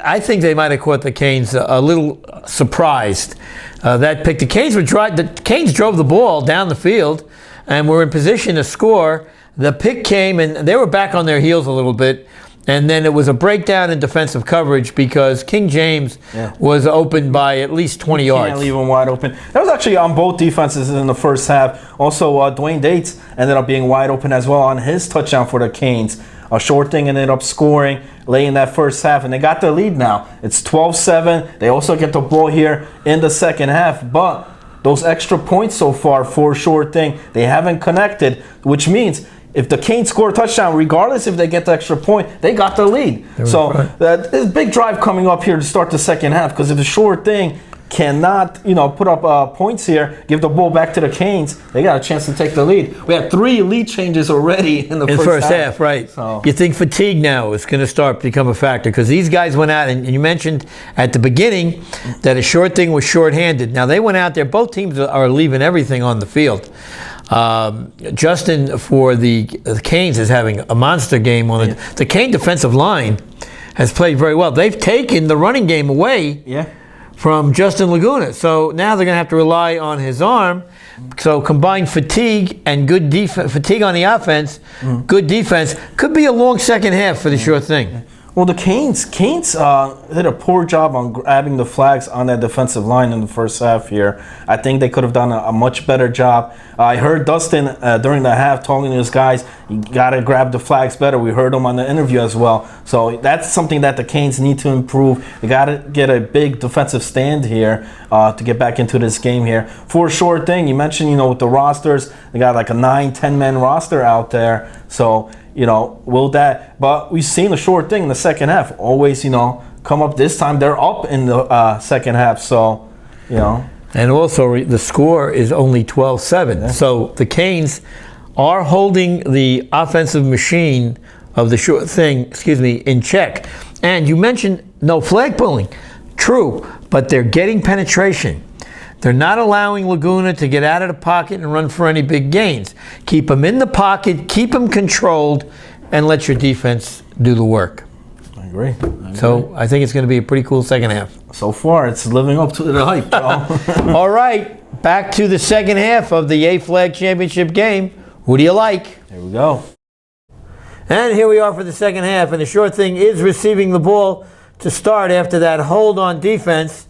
I think they might have caught the Canes a little surprised. That pick, the Canes drove the ball down the field and were in position to score. The pick came, and they were back on their heels a little bit. And then it was a breakdown in defensive coverage because King James was open by at least 20 yards. Can't leave him wide open. That was actually on both defenses in the first half. Also, Dwayne Dates ended up being wide open as well on his touchdown for the Canes. A short thing ended up scoring late in that first half, and they got the lead now. It's 12-7. They also get the ball here in the second half, but those extra points so far for a short thing, they haven't connected, which means if the Canes score a touchdown, regardless if they get the extra point, they got the lead. So there's a big drive coming up here to start the second half, because if the short thing cannot, put up points here, give the ball back to the Canes, they got a chance to take the lead. We had 3 lead changes already in the first half. Right. So. You think fatigue now is going to start to become a factor, because these guys went out, and you mentioned at the beginning that a short thing was short-handed. Now they went out there, both teams are leaving everything on the field. Justin for the Canes is having a monster game on it. The Cane defensive line has played very well. They've taken the running game away from Justin Laguna. So now they're going to have to rely on his arm. So combined fatigue and good fatigue on the offense, good defense, could be a long second half for the short thing. Well, the Canes did a poor job on grabbing the flags on that defensive line in the first half here. I think they could have done a much better job. I heard Dustin during the half talking to his guys, you got to grab the flags better. We heard him on the interview as well. So that's something that the Canes need to improve. They got to get a big defensive stand here to get back into this game here. For a short thing, you mentioned, with the rosters, they got like a 9-10 man roster out there. So, but we've seen a short thing in the second half. Always, come up this time. They're up in the second half. So, And also the score is only 12-7. So the Canes are holding the offensive machine of the short thing, in check. And you mentioned no flag pulling. True, but they're getting penetration. They're not allowing Laguna to get out of the pocket and run for any big gains. Keep them in the pocket, keep them controlled, and let your defense do the work. I agree. So I think it's going to be a pretty cool second half. So far, it's living up to the hype, Joe. All right, back to the second half of the A-Flag Championship game. Who do you like? Here we go. And here we are for the second half, and the short thing is receiving the ball to start after that hold on defense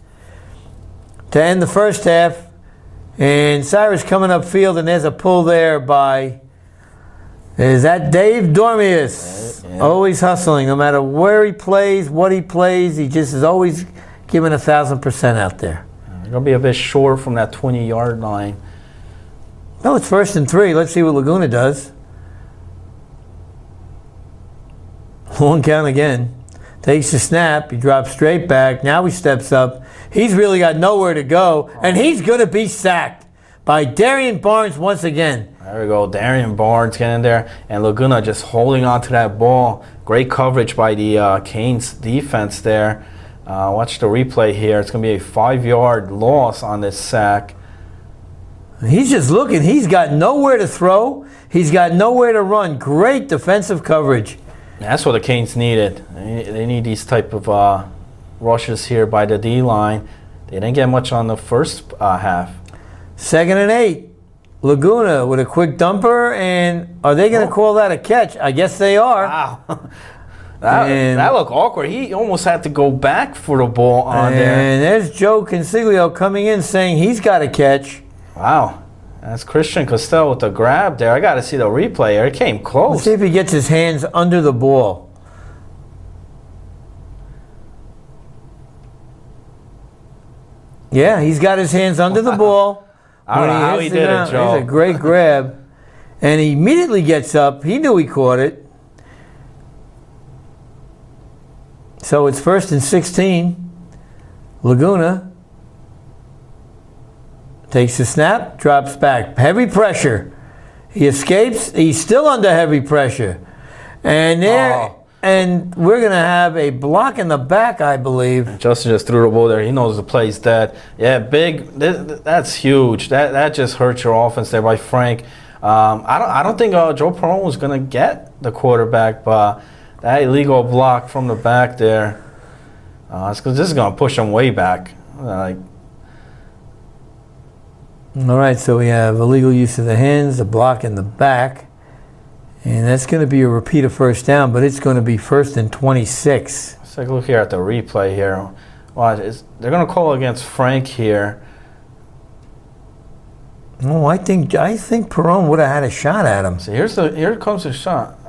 to end the first half. And Cyrus coming upfield, and there's a pull there by, is that Dave Dormius? Yeah. Always hustling, no matter where he plays, what he plays, he just is always giving 1,000% out there. They're going to be a bit short from that 20-yard line. No, it's 1st and 3. Let's see what Laguna does. Long count again. Takes the snap. He drops straight back. Now he steps up. He's really got nowhere to go. And he's going to be sacked by Darian Barnes once again. There we go. Darian Barnes getting there. And Laguna just holding on to that ball. Great coverage by the Canes defense there. Watch the replay here. It's going to be a 5-yard loss on this sack. He's just looking. He's got nowhere to throw. He's got nowhere to run. Great defensive coverage. That's what the Canes needed. They need these type of rushes here by the D-line. They didn't get much on the first half. 2nd and 8. Laguna with a quick dumper. And are they going to call that a catch? I guess they are. Wow. That looked awkward. He almost had to go back for the ball on there. And there's Joe Consiglio coming in saying he's got a catch. Wow. That's Christian Costello with the grab there. I got to see the replay here. It came close. Let's see if he gets his hands under the ball. Yeah, he's got his hands under the ball. I don't know how he did it, Joe. It's a great grab. And he immediately gets up. He knew he caught it. So it's 1st and 16. Laguna takes the snap, drops back. Heavy pressure. He escapes. He's still under heavy pressure. And and we're going to have a block in the back, I believe. Justin just threw the ball there. He knows the play's dead. Yeah, big. That's huge. That just hurt your offense there by Frank. I don't think Joe Perone was going to get the quarterback, but that illegal block from the back there. This is going to push him way back. All right, so we have illegal use of the hands, a block in the back, and that's going to be a repeat of first down, but it's going to be 1st and 26. Let's take a look here at the replay here. They're going to call against Frank here. Oh, I think Perone would have had a shot at him. So here comes the shot.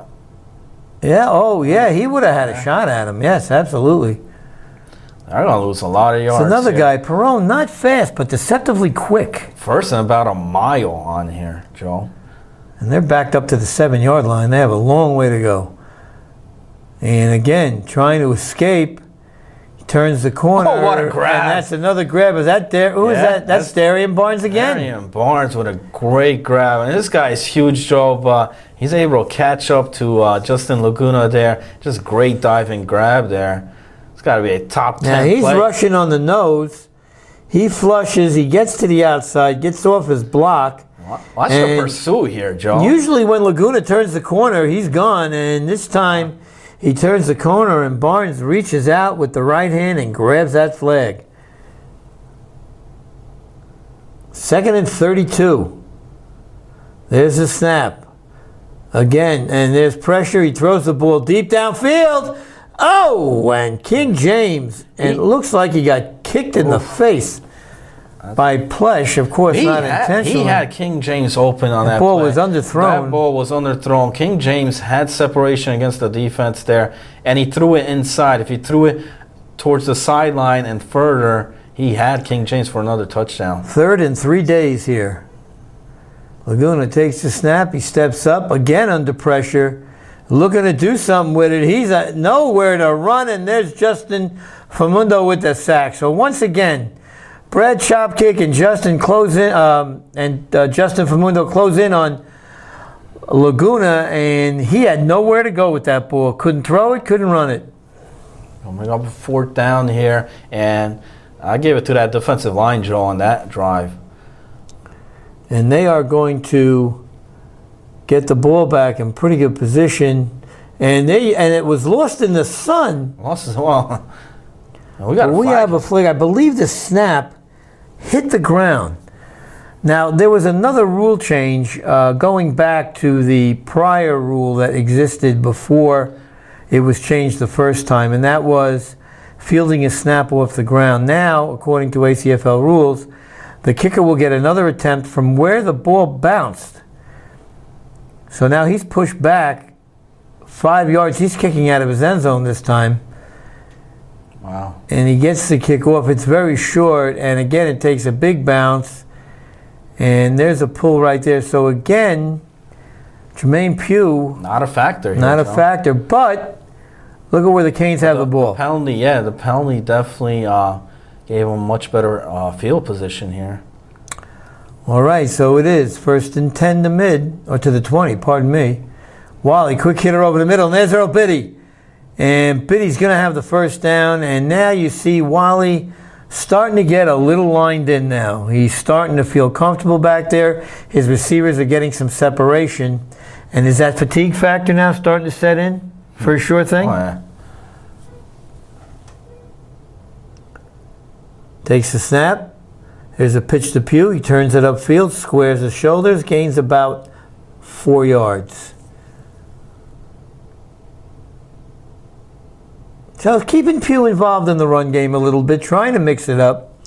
Yeah, yeah, he would have had a shot at him. Yes, absolutely. They're going to lose a lot of yards. It's another here. guy, Perone, not fast, but deceptively quick. 1st and about a mile on here, Joe. And they're backed up to the 7-yard line. They have a long way to go. And again, trying to escape. He turns the corner. Oh, what a grab. And that's another grab. Is that there? Who is that? That's Darian Barnes again. Darian Barnes with a great grab. And this guy's huge, Joe, but he's able to catch up to Justin Laguna there. Just great diving grab there. It's got to be a top 10 Now he's play. rushing on the nose. He flushes. He gets to the outside, gets off his block. Watch the pursuit here, Joe. Usually when Laguna turns the corner, he's gone. And this time he turns the corner and Barnes reaches out with the right hand and grabs that flag. 2nd and 32. There's the snap. Again, and there's pressure. He throws the ball deep downfield. Oh, and King James. And it looks like he got kicked in the face by Plesh, of course, not intentionally. He had King James open on that ball play. was underthrown. That ball was underthrown. King James had separation against the defense there, and he threw it inside. If he threw it towards the sideline and further, he had King James for another touchdown. 3rd and 3 days here. Laguna takes the snap. He steps up, again under pressure, looking to do something with it. He's nowhere to run, and there's Justin Famundo with the sack. So once again, Brad Chopkick and Justin close in, Justin Famundo close in on Laguna, and he had nowhere to go with that ball. Couldn't throw it, couldn't run it. Coming up 4th down here, and I gave it to that defensive line, Joe, on that drive. And they are going to get the ball back in pretty good position, and it was lost in the sun. Lost as well. We got we have a flag. I believe the snap hit the ground. Now, there was another rule change going back to the prior rule that existed before it was changed the first time, and that was fielding a snap off the ground. Now, according to ACFL rules, the kicker will get another attempt from where the ball bounced. So now he's pushed back 5 yards. He's kicking out of his end zone this time. Wow. And he gets the kick off. It's very short, and again, it takes a big bounce. And there's a pull right there. So again, Jermaine Pugh, Not a factor here, not a Joe. factor. But look at where the Canes have the ball. The penalty definitely gave him much better field position here. All right, so it is 1st and 10 to mid, or to the 20, pardon me. Wally, quick hitter over the middle, and there's Earl Biddy. And Biddy's going to have the first down, and now you see Wally starting to get a little lined in now. He's starting to feel comfortable back there. His receivers are getting some separation. And is that fatigue factor now starting to set in for a sure thing? Oh, yeah. Takes the snap. There's a pitch to Pugh. He turns it upfield, squares his shoulders, gains about 4 yards. So keeping Pugh involved in the run game a little bit, trying to mix it up,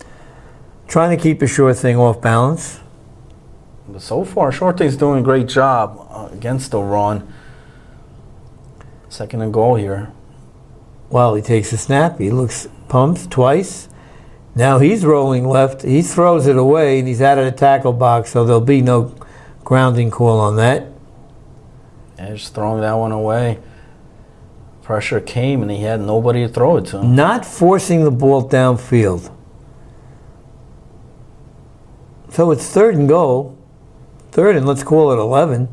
trying to keep the sure thing off balance. But so far, Short Thing's doing a great job against the run. 2nd and goal here. Well, he takes a snap. He looks, pumps twice. Now he's rolling left. He throws it away, and he's out of the tackle box, so there'll be no grounding call on that. Yeah, just throwing that one away. Pressure came, and he had nobody to throw it to. Not forcing the ball downfield. So it's 3rd and goal. 3rd and let's call it 11.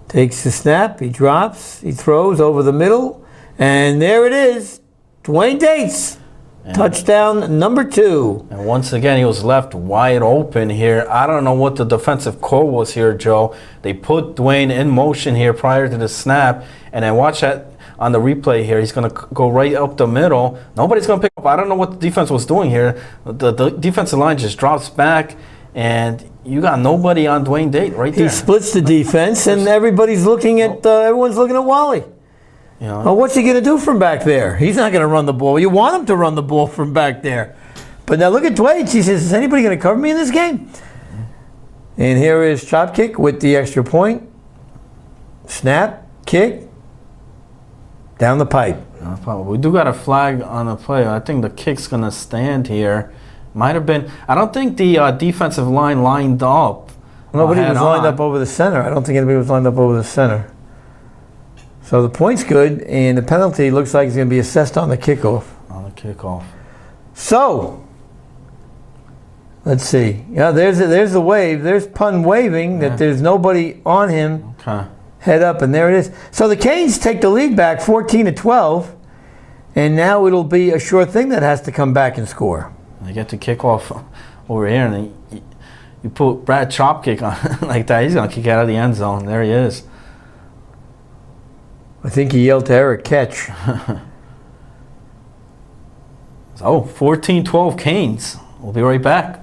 Takes the snap. He drops. He throws over the middle. And there it is. Dwayne Dates. Yeah. Touchdown number 2. And once again, he was left wide open here. I don't know what the defensive call was here, Joe. They put Dwayne in motion here prior to the snap. And then watch that on the replay here. He's going to go right up the middle. Nobody's going to pick up. I don't know what the defense was doing here. The defensive line just drops back. And you got nobody on Dwayne Date right there. He splits the defense, and everybody's looking at everyone's looking at Wally. You know? Well, what's he going to do from back there? He's not going to run the ball. You want him to run the ball from back there. But now look at Dwayne. He says, is anybody going to cover me in this game? And here is chop kick with the extra point. Snap, kick, down the pipe. We do got a flag on the play. I think the kick's going to stand here. Might have been. I don't think the defensive line lined up. Nobody was lined up over the center. I don't think anybody was lined up over the center. So the point's good, and the penalty looks like it's going to be assessed on the kickoff. On the kickoff. So, let's see. Yeah, there's the wave. There's pun waving that there's nobody on him. Okay. Head up, and there it is. So the Canes take the lead back 14-12, and now it'll be a sure thing that has to come back and score. They get the kickoff over here, and you put Brad Chopkick on like that, he's going to kick out of the end zone. There he is. I think he yelled to Eric, catch. So, 14-12 Canes. We'll be right back.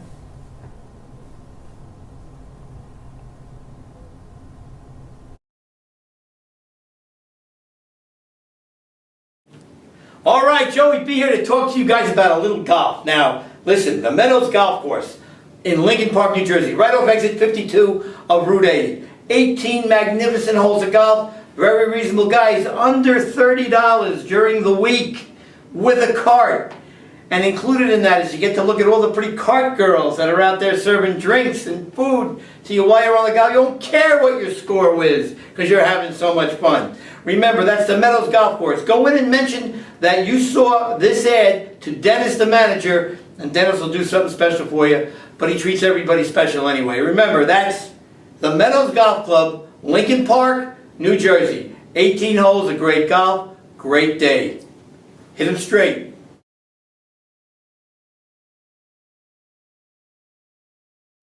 All right, Joey B here to talk to you guys about a little golf. Now, listen, the Meadows Golf Course in Lincoln Park, New Jersey, right off exit 52 of Route 80. 18 magnificent holes of golf, very reasonable guys, under $30 during the week with a cart. And included in that is you get to look at all the pretty cart girls that are out there serving drinks and food to you while you're on the golf. You don't care what your score is because you're having so much fun. Remember, that's the Meadows Golf Course. Go in and mention that you saw this ad to Dennis, the manager, and Dennis will do something special for you, but he treats everybody special anyway. Remember, that's the Meadows Golf Club, Lincoln Park, New Jersey. 18 holes of great golf, great day. Hit them straight.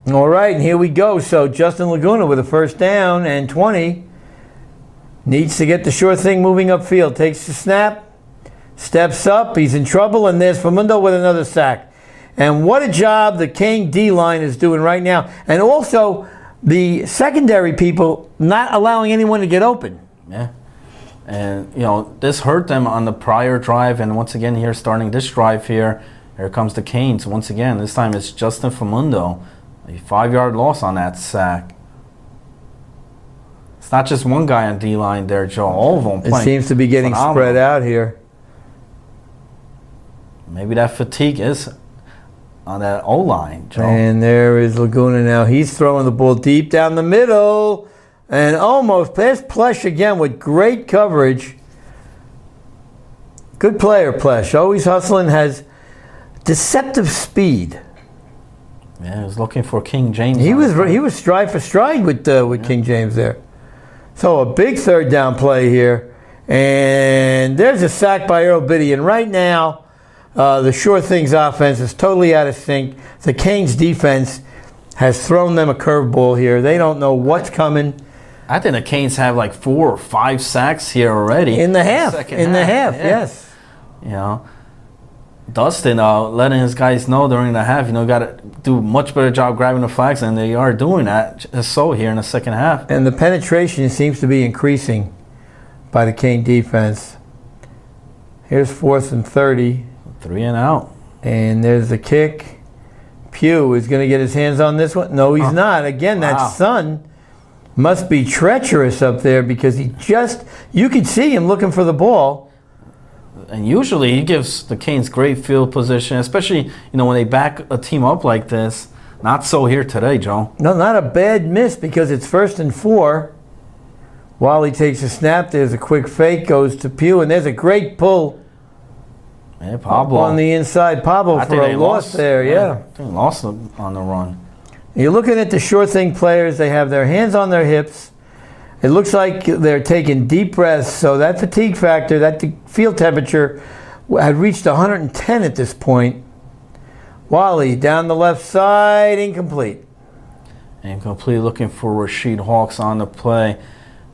All right, and here we go. So Justin Laguna with a first down and 20. Needs to get the sure thing moving upfield. Takes the snap. steps up. He's in trouble, and there's Famundo with another sack. And what a job the King D-line is doing right now. And also, the secondary people not allowing anyone to get open. Yeah. And, you know, this hurt them on the prior drive. And once again here, starting this drive here comes the Canes. Once again, this time it's Justin Famundo. A 5-yard loss on that sack. It's not just one guy on D-line there, Joe. All of them playing. It seems to be getting phenomenal. spread out here. Maybe that fatigue is on that O-line, Joe. And there is Laguna now. He's throwing the ball deep down the middle. And almost, there's Plesh again with great coverage. Good player, Plesh. Always hustling, has deceptive speed. Yeah, he was looking for King James. He was stride for stride with King James there. So a big third down play here. And there's a sack by Earl Biddy. And right now, the Sure Things offense is totally out of sync. The Canes defense has thrown them a curveball here. They don't know what's coming. I think the Canes have like 4 or 5 sacks here already. In the half. In the half, yeah. yes. You know, Dustin letting his guys know during the half, you know, got to do a much better job grabbing the flags, and they are doing that just so here in the second half. And the penetration seems to be increasing by the Cane defense. Here's 4th and 30. 3 and out. And there's the kick. Pugh is going to get his hands on this one. No, he's not. Again, Wow. that sun must be treacherous up there because you could see him looking for the ball. And usually he gives the Canes great field position, especially, you know, when they back a team up like this. Not so here today, Joe. No, not a bad miss because it's 1st and 4. While he takes a snap, there's a quick fake, goes to Pugh, and there's a great pull. Yeah, Pablo. On the inside, Pablo I for think a they loss there, yeah. yeah. I think they lost on the run. You're looking at the Sure Thing players. They have their hands on their hips. It looks like they're taking deep breaths, so that fatigue factor, that field temperature had reached 110 at this point. Wally down the left side, incomplete. Incomplete, looking for Rasheed Hawks on the play.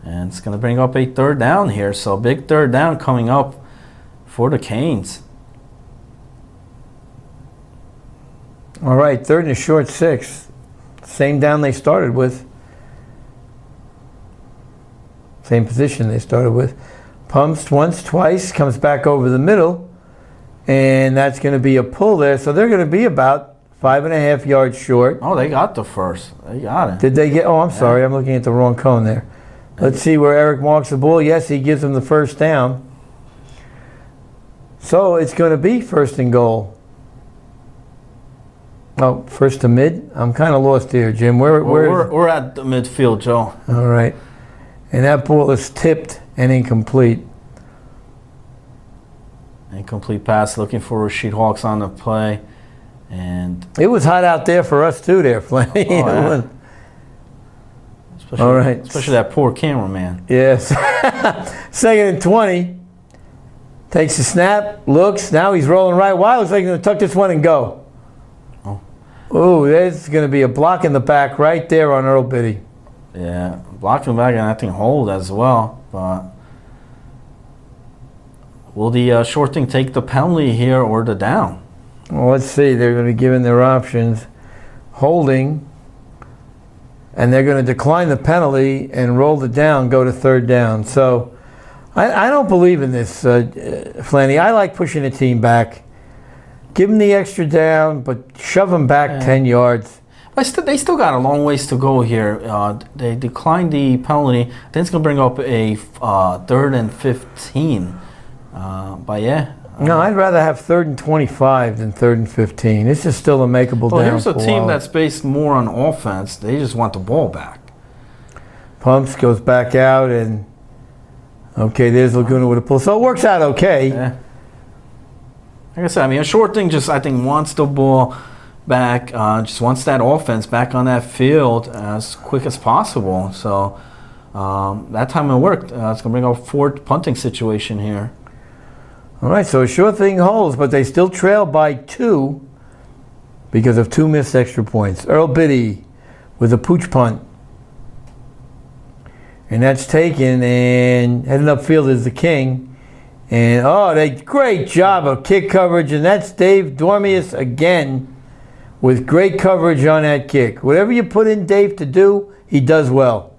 And it's going to bring up a 3rd down here. So big 3rd down coming up for the Canes. All right, 3rd and a short 6. Same down they started with. Same position they started with. Pumps once, twice, comes back over the middle. And that's going to be a pull there. So they're going to be about 5.5 yards short. Oh, they got the first. They got it. Did they get? Oh, I'm sorry. I'm looking at the wrong cone there. Let's see where Eric marks the ball. Yes, he gives them the 1st down. So it's going to be 1st and goal. Oh, 1st to mid? I'm kind of lost here, Jim. We're at the midfield, Joe. All right. And that ball is tipped and incomplete. Incomplete pass, looking for Rasheed Hawks on the play. And it was hot out there for us too there, Flanny. Oh, yeah. All right. Especially that poor cameraman. Yes. 2nd and 20. Takes a snap, looks. Now he's rolling right. Wow, looks like he's going to tuck this one and go. Oh, there's going to be a block in the back right there on Earl Biddy. Yeah, blocking back and I think hold as well. But will the Sure Thing take the penalty here or the down? Well, let's see. They're going to be given their options. Holding. And they're going to decline the penalty and roll the down, go to 3rd down. So I don't believe in this, Flanny. I like pushing a team back. Give them the extra down, but shove them back 10 yards. But they still got a long ways to go here. They declined the penalty. Then it's going to bring up a 3rd and 15. But yeah. No, I'd rather have 3rd and 25 than 3rd and 15. This is still a makeable down. Well, here's a for team Wally. that's based more on offense. They just want the ball back. Pumps, goes back out, and okay, there's Laguna with a pull. So it works out okay. Yeah. Like I said, I mean, a Sure Thing just, I think, wants the ball back, just wants that offense back on that field as quick as possible. So that time it worked. It's going to bring up a 4th punting situation here. All right, so a Sure Thing holds, but they still trail by 2 because of 2 missed extra points. Earl Biddy with a pooch punt. And that's taken, and heading upfield is the King. And, great job of kick coverage. And that's Dave Dormius again with great coverage on that kick. Whatever you put in Dave to do, he does well.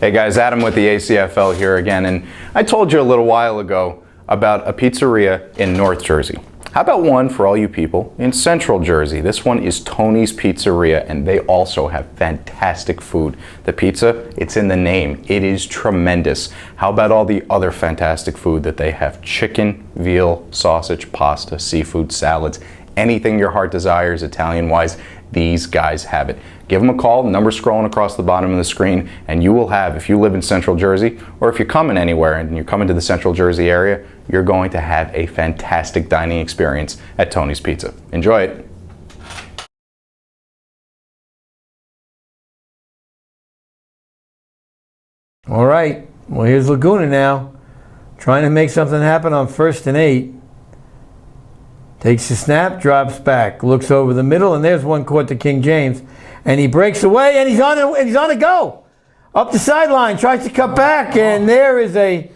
Hey guys, Adam with the ACFL here again, and I told you a little while ago about a pizzeria in North Jersey. How about one for all you people in Central Jersey? This one is Tony's Pizzeria, and they also have fantastic food. The pizza, it's in the name. It is tremendous. How about all the other fantastic food that they have? Chicken, veal, sausage, pasta, seafood, salads, anything your heart desires Italian-wise, these guys have it. Give them a call, number scrolling across the bottom of the screen, and you will have, if you live in Central Jersey, or if you're coming anywhere and you're coming to the Central Jersey area, you're going to have a fantastic dining experience at Tony's Pizza. Enjoy it. All right, well, here's Laguna now, trying to make something happen on 1st and 8. Takes the snap, drops back, looks over the middle, and there's one caught to King James. And he breaks away, and he's on a go. Up the sideline, tries to cut back, and there is a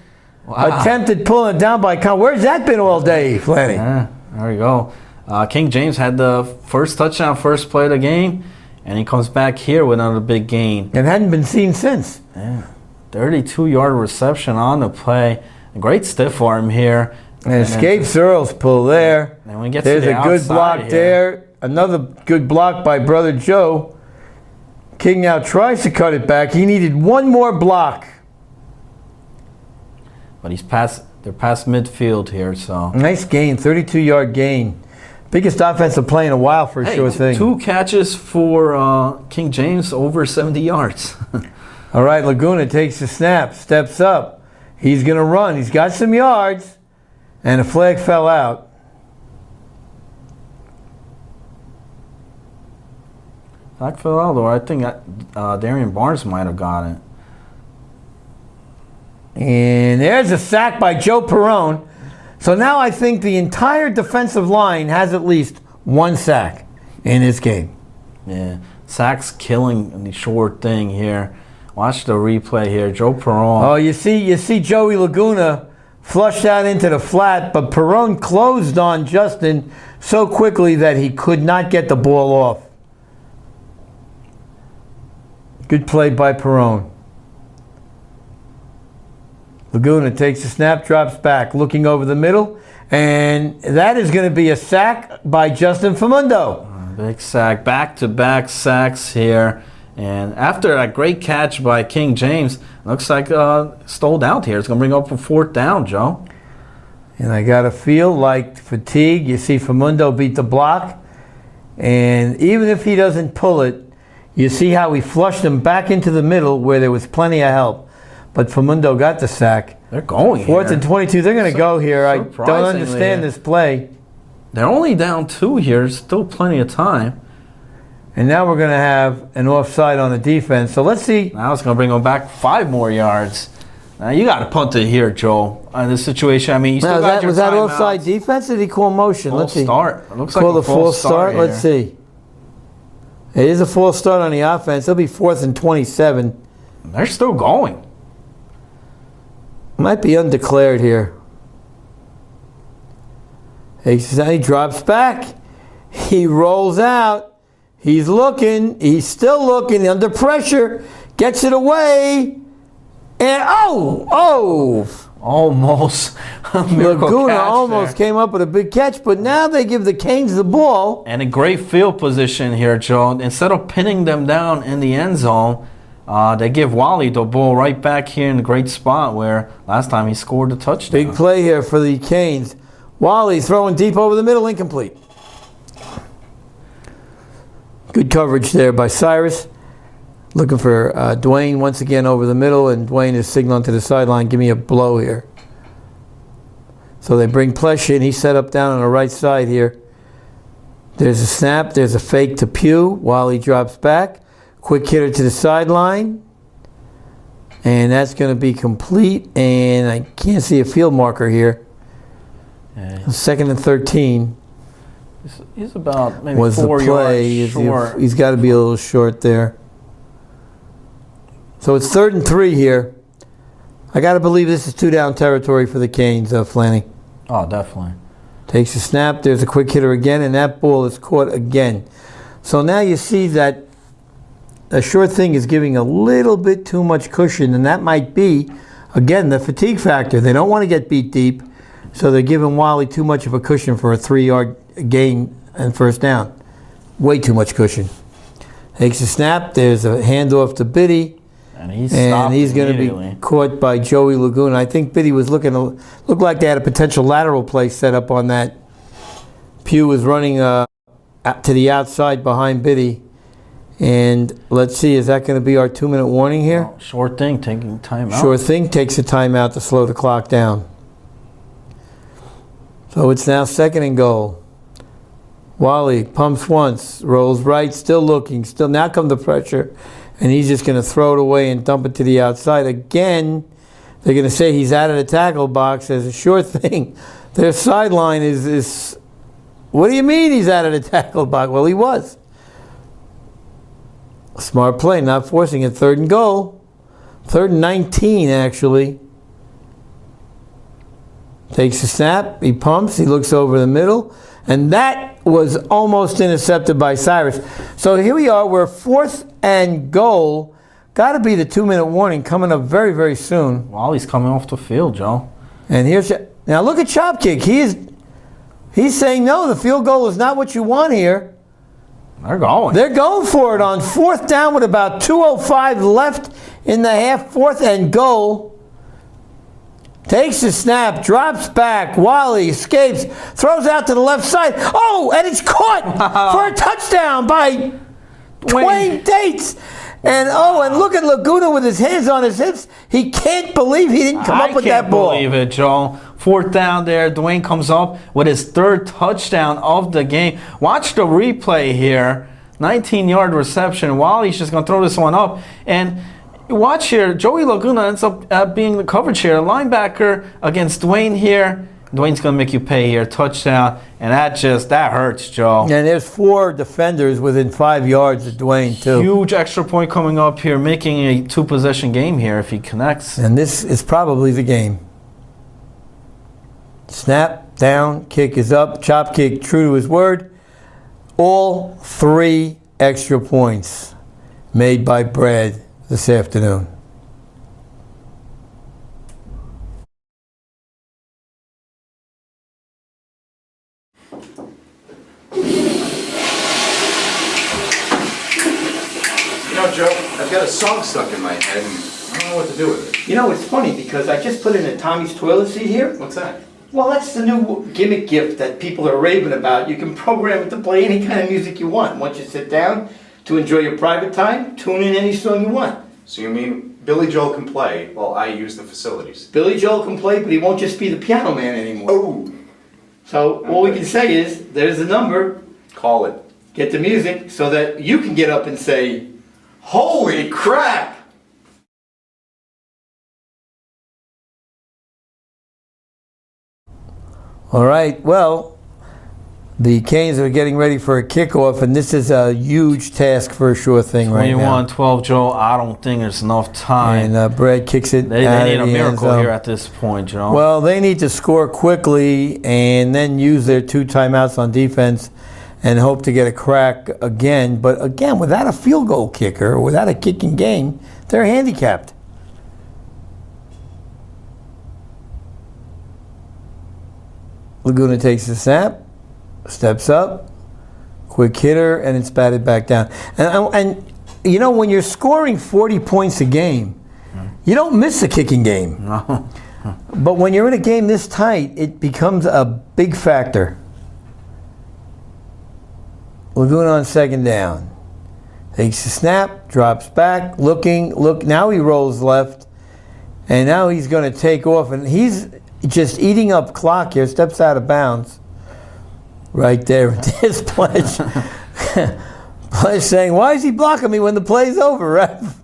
attempted pulling it down by Con. Where's that been all day, Flanny? Yeah, there we go. King James had the first touchdown, first play of the game, and he comes back here with another big gain. And hadn't been seen since. Yeah, 32-yard reception on the play. A great stiff arm here. And escapes Earl's pull there. And when he gets There's to the a good block here, there. Another good block by Brother Joe. King now tries to cut it back. He needed one more block. But they're past midfield here, so. Nice gain, 32-yard gain. Biggest offensive play in a while for a sure thing. 2 catches for King James, over 70 yards. All right, Laguna takes the snap, steps up. He's going to run. He's got some yards. And a flag fell out. Flag fell out, or I think Darian Barnes might have got it. And there's a sack by Joe Perrone. So now I think the entire defensive line has at least one sack in this game. Yeah, sacks killing the short thing here. Watch the replay here. Joe Perrone. Oh, you see Joey Laguna flushed out into the flat, but Perrone closed on Justin so quickly that he could not get the ball off. Good play by Perrone. Laguna takes the snap, drops back, looking over the middle, and that is going to be a sack by Justin Famundo. Big sack, back-to-back sacks here. And after that great catch by King James, looks like stalled out here. It's going to bring up a 4th down, Joe. And I got to feel like fatigue. You see Famundo beat the block. And even if he doesn't pull it, you see how he flushed him back into the middle where there was plenty of help. But Famundo got the sack. They're going 4th and 22. They're going to go here. I don't understand this play. They're only down 2 here. There's still plenty of time. And now we're going to have an offside on the defense. So let's see. Now it's going to bring them back 5 more yards. Now you got to punt it here, Joe. In this situation, I mean, you still got your was that timeouts. offside defense? Or did he call motion? Let's see. Start. It looks like call a the false start. here. Let's see. It is a false start on the offense. It'll be 4th and 27. They're still going. Might be undeclared here. He drops back. He rolls out. He's looking. He's still looking under pressure. Gets it away. And almost. Laguna almost came up with a big catch, but now they give the Canes the ball. And a great field position here, Joe. Instead of pinning them down in the end zone, they give Wally the ball right back here in a great spot where last time he scored a touchdown. Big play here for the Canes. Wally throwing deep over the middle, incomplete. Good coverage there by Cyrus. Looking for Dwayne once again over the middle, and Dwayne is signaling to the sideline, give me a blow here. So they bring Plesh in. He's set up down on the right side here. There's a snap. There's a fake to Pugh while he drops back. Quick hitter to the sideline. And that's going to be complete. And I can't see a field marker here. 2nd and 13. He's about maybe was 4 the play. yards short. He's got to be a little short there. So it's 3rd and 3 here. I got to believe this is 2 down territory for the Canes, Flanny. Oh, definitely. Takes a snap. There's a quick hitter again, and that ball is caught again. So now you see that a sure thing is giving a little bit too much cushion, and that might be, again, the fatigue factor. They don't want to get beat deep, so they're giving Wally too much of a cushion for a 3-yard gain and first down. Way too much cushion. Takes a snap. There's a handoff to Biddy. And he's going to be caught by Joey Laguna. I think Biddy was looked like they had a potential lateral play set up on that. Pugh was running to the outside behind Biddy. And let's see, is that going to be our 2-minute warning here? Oh, sure thing, taking time out. Sure thing takes a timeout to slow the clock down. So it's now 2nd and goal. Wally pumps once, rolls right, still looking. Now comes the pressure. And he's just going to throw it away and dump it to the outside. Again, they're going to say he's out of the tackle box as a sure thing. Their sideline is what do you mean he's out of the tackle box? Well, he was. Smart play, not forcing it. 3rd and goal. 3rd and 19, actually. Takes a snap. He pumps. He looks over the middle. And that was almost intercepted by Cyrus. So here we are. We're 4th and goal. Got to be the 2-minute warning coming up very, very soon. Wally's coming off the field, Joe. And now look at Chopkick. He's saying, no, the field goal is not what you want here. They're going. They're going for it on 4th down with about 2:05 left in the half. 4th and goal. Takes the snap, drops back. Wally escapes, throws out to the left side. Oh, and it's caught for a touchdown by Dwayne Dates. And and look at Laguna with his hands on his hips. He can't believe he didn't come up with that ball. I can't believe it, Joe. 4th down there. Dwayne comes up with his 3rd touchdown of the game. Watch the replay here. 19-yard reception. Wally's just going to throw this one up. And watch here. Joey Laguna ends up being the coverage here. Linebacker against Dwayne here. Dwayne's going to make you pay here. Touchdown. And that hurts, Joe. And there's 4 defenders within 5 yards of Dwayne, too. Huge extra point coming up here, making a 2-possession game here if he connects. And this is probably the game. Snap, down, kick is up. Chop kick, true to his word. All 3 extra points made by Brad this afternoon. Joe, I've got a song stuck in my head and I don't know what to do with it. You know, it's funny because I just put in a Tommy's toilet seat here. What's that? Well, that's the new gimmick gift that people are raving about. You can program it to play any kind of music you want. Once you sit down to enjoy your private time, tune in any song you want. So you mean Billy Joel can play while I use the facilities? Billy Joel can play, but he won't just be the piano man anymore. Oh! So all we can say is, there's the number. Call it. Get the music so that you can get up and say, holy crap! All right, well, the Canes are getting ready for a kickoff, and this is a huge task for a sure thing right now. 21-12, Joe. I don't think there's enough time. And Brad kicks it. They need a miracle here at this point, Joe. Well, they need to score quickly and then use their 2 timeouts on defense and hope to get a crack again. But again, without a field goal kicker, without a kicking game, they're handicapped. Laguna takes the snap, steps up, quick hitter, and it's batted back down. And you know, when you're scoring 40 points a game, you don't miss a kicking game. No. But when you're in a game this tight, it becomes a big factor. Laguna on 2nd down. Takes the snap, drops back, looking, now he rolls left, and now he's going to take off, and he's just eating up clock here, steps out of bounds. Right there, there's Pledge. Pledge saying, why is he blocking me when the play's over, ref?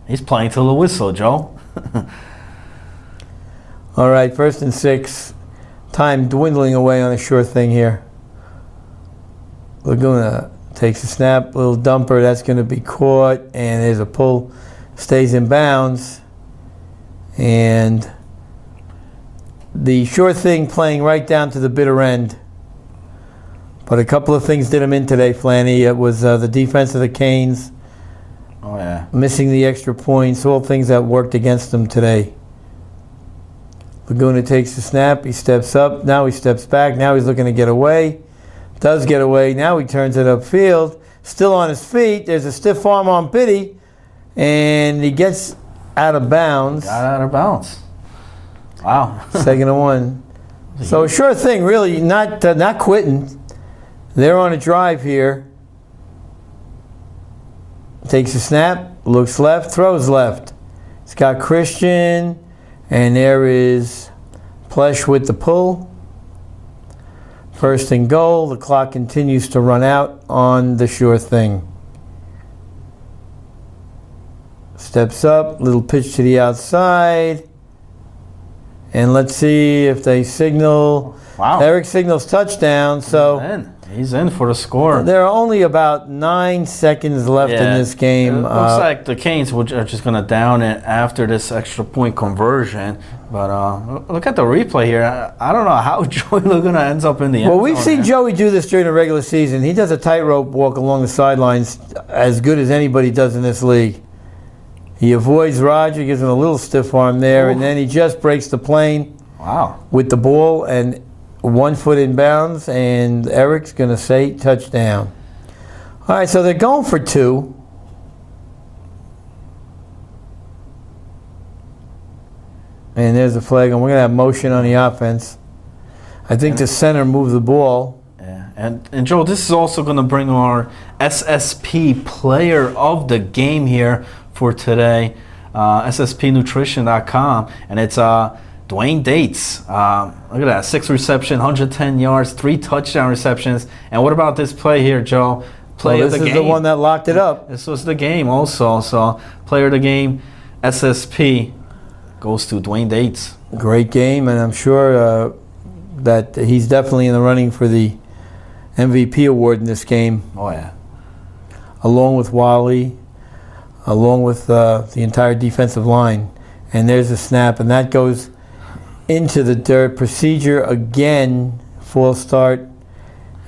He's playing till the whistle, Joe. All right, 1st and 6. Time dwindling away on a sure thing here. Laguna takes a snap, little dumper, that's going to be caught, and there's a pull stays in bounds. And the sure thing playing right down to the bitter end. But a couple of things did him in today, Flanny. It was the defense of the Canes. Oh, yeah. Missing the extra points, all things that worked against them today. Laguna takes the snap, he steps up, now he steps back, now he's looking to get away. Does get away, now he turns it upfield. Still on his feet, there's a stiff arm on Biddy, and he gets out of bounds. Got out of bounds. Wow. Second and 1. So a sure thing, really, not quitting. They're on a drive here. Takes a snap, looks left, throws left. It's got Christian, and there is Plesh with the pull. First and goal. The clock continues to run out on the sure thing. Steps up, little pitch to the outside. And let's see if they signal. Wow. Eric signals touchdown, so He's in for the score. there are only about 9 seconds left in this game. It looks like the Canes are just going to down it after this extra point conversion. But look at the replay here. I don't know how Joey Laguna ends up in the end Well, we've zone seen here. Joey do this during the regular season. He does a tightrope walk along the sidelines as good as anybody does in this league. He avoids Roger, gives him a little stiff arm there, and then he just breaks the plane with the ball and 1 foot in bounds, and Eric's going to say touchdown. All right, so they're going for 2. And there's the flag, and we're going to have motion on the offense. I think the center moved the ball. Yeah, and Joe, this is also going to bring our SSP player of the game here for today, SSPnutrition.com, and it's Dwayne Dates. Look at that, 6 reception, 110 yards, 3 touchdown receptions. And what about this play here, Joe? Play of the game. This is the one that locked it up. This was the game also. So player of the game, SSP, goes to Dwayne Dates. Great game, and I'm sure that he's definitely in the running for the MVP award in this game. Oh, yeah. Along with Wally, along with the entire defensive line. And there's a snap, and that goes into the dirt. Procedure again, false start.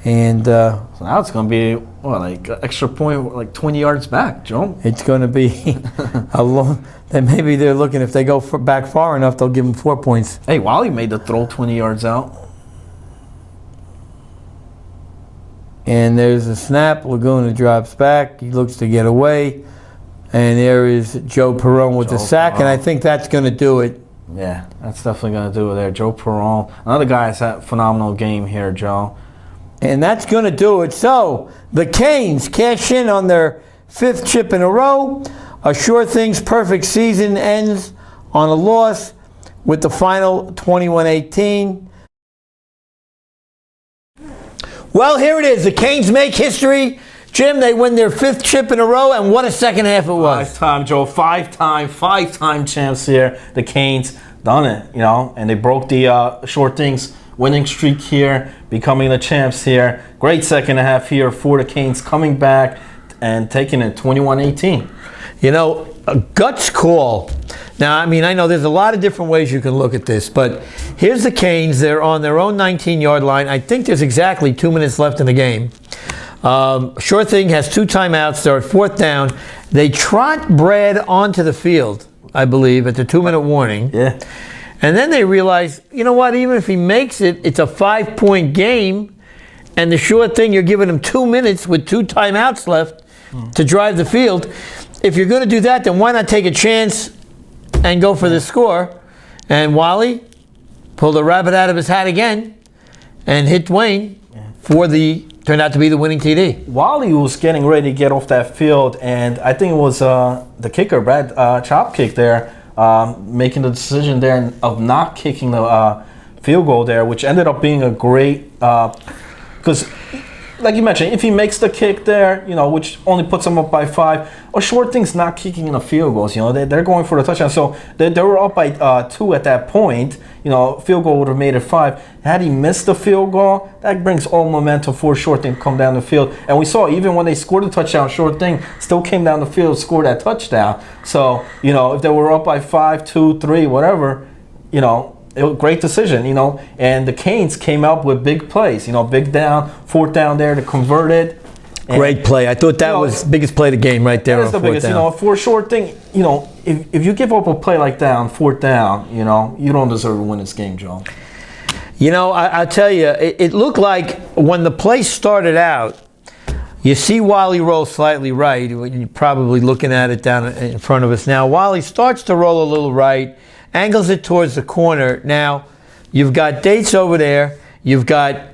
And so now it's going to be, like extra point, like 20 yards back, Joe? It's going to be a long. Then maybe they're looking, if they go back far enough, they'll give him 4 points. Hey, Wally made the throw 20 yards out. And there's a snap. Laguna drops back. He looks to get away. And there is Joe Perone with the sack, and I think that's going to do it. Yeah, that's definitely going to do it there. Joe Perone. Another guy has had a phenomenal game here, Joe. And that's going to do it. So the Canes cash in on their 5th chip in a row. A sure thing's perfect season ends on a loss with the final 21-18. Well, here it is. The Canes make history. Jim, they win their 5th chip in a row, and what a second half it was. 5-time, Joe. 5-time champs here. The Canes done it, and they broke the short things winning streak here, becoming the champs here. Great second half here for the Canes, coming back and taking it 21-18. A guts call. Now, I know there's a lot of different ways you can look at this, but here's the Canes. They're on their own 19-yard line. I think there's exactly 2 minutes left in the game. Sure thing has 2 timeouts. They're at 4th down. They trot Brad onto the field, I believe, at the 2-minute warning. Yeah. And then they realize, you know what, even if he makes it, it's a 5-point game. And the sure thing, you're giving him 2 minutes with 2 timeouts left to drive the field. If you're going to do that, then why not take a chance and go for the score? And Wally pulled a rabbit out of his hat again and hit Dwayne for turned out to be the winning TD. Wally was getting ready to get off that field, and I think it was the kicker, Brad Chopkick there, making the decision there of not kicking the field goal there, which ended up being a great, because like you mentioned, if he makes the kick there, which only puts them up by 5, a short thing's not kicking in the field goals. They're going for the touchdown. So they were up by 2 at that point. Field goal would have made it 5. Had he missed the field goal, that brings all momentum for a short thing to come down the field. And we saw even when they scored a touchdown, short thing still came down the field, scored that touchdown. So, if they were up by 5, 2, 3, whatever, it was a great decision, and the Canes came out with big plays, big down, 4th down there to convert it. Great play. I thought that was the biggest play of the game right there. That is the biggest, for a short thing, if you give up a play like that on 4th down, you don't deserve to win this game, Joe. I'll tell you, it looked like when the play started out, you see Wally roll slightly right. You're probably looking at it down in front of us now. Wally starts to roll a little right, angles it towards the corner. Now, you've got Dates over there. You've got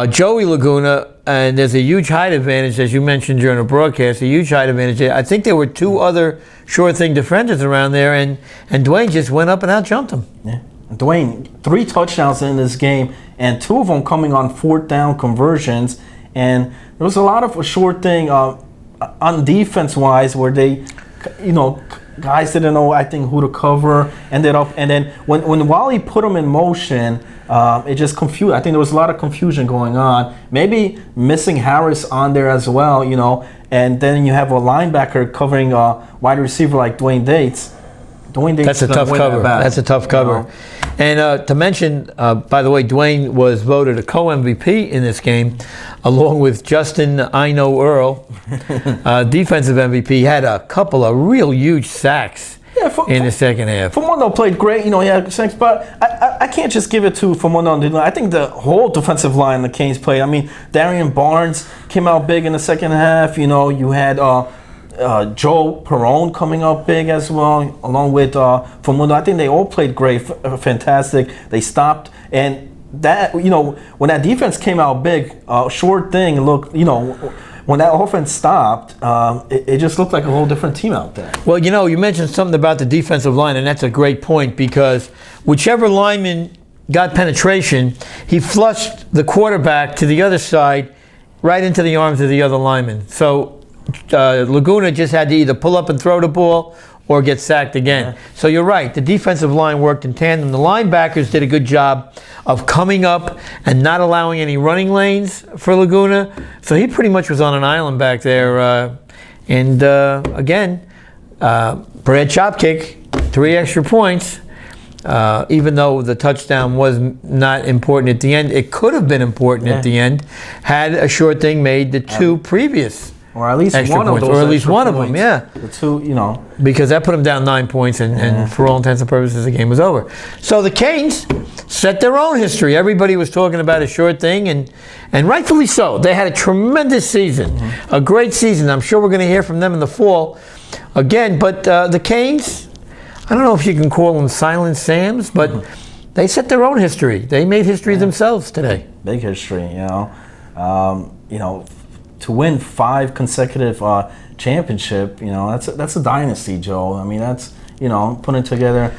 Joey Laguna, and there's a huge height advantage, as you mentioned during the broadcast, a huge height advantage. I think there were 2 other short thing defenders around there, and Dwayne just went up and out-jumped him. Yeah. Dwayne, 3 touchdowns in this game, and 2 of them coming on 4th down conversions. And there was a lot of a short thing on defense-wise where they, guys didn't know, I think, who to cover, ended up, and then when Wally put them in motion, it just confused. I think there was a lot of confusion going on. Maybe missing Harris on there as well, and then you have a linebacker covering a wide receiver like Dwayne Dates. That's a tough cover. That's a tough cover. And to mention, by the way, Dwayne was voted a co-MVP in this game, along with Justin I Know Earl, defensive MVP. Had a couple of real huge sacks in the second half. Famono played great, he had sacks, but I can't just give it to Famono. I think the whole defensive line the Canes played. I mean, Darian Barnes came out big in the second half. You had Joe Perrone coming up big as well, along with Famundo. I think they all played great, fantastic. They stopped, and that when that defense came out big, short thing looked when that offense stopped, it just looked like a whole different team out there. Well, you mentioned something about the defensive line, and that's a great point because whichever lineman got penetration, he flushed the quarterback to the other side, right into the arms of the other lineman. So Laguna just had to either pull up and throw the ball or get sacked again. Yeah. So you're right. The defensive line worked in tandem. The linebackers did a good job of coming up and not allowing any running lanes for Laguna. So he pretty much was on an island back there. And again, Brad Chopkick, 3 extra points. Even though the touchdown was not important at the end, it could have been important at the end had a short thing made the 2 previous. Or at least extra one points, of those. Or at least one of them, yeah. The 2, Because that put them down 9 points, and for all intents and purposes, the game was over. So the Canes set their own history. Everybody was talking about a short thing, and rightfully so. They had a tremendous season, a great season. I'm sure we're going to hear from them in the fall again. But the Canes, I don't know if you can call them Silent Sams, but they set their own history. They made history themselves today. Big history, to win 5 consecutive championship, that's a dynasty, Joe. I mean, that's putting together.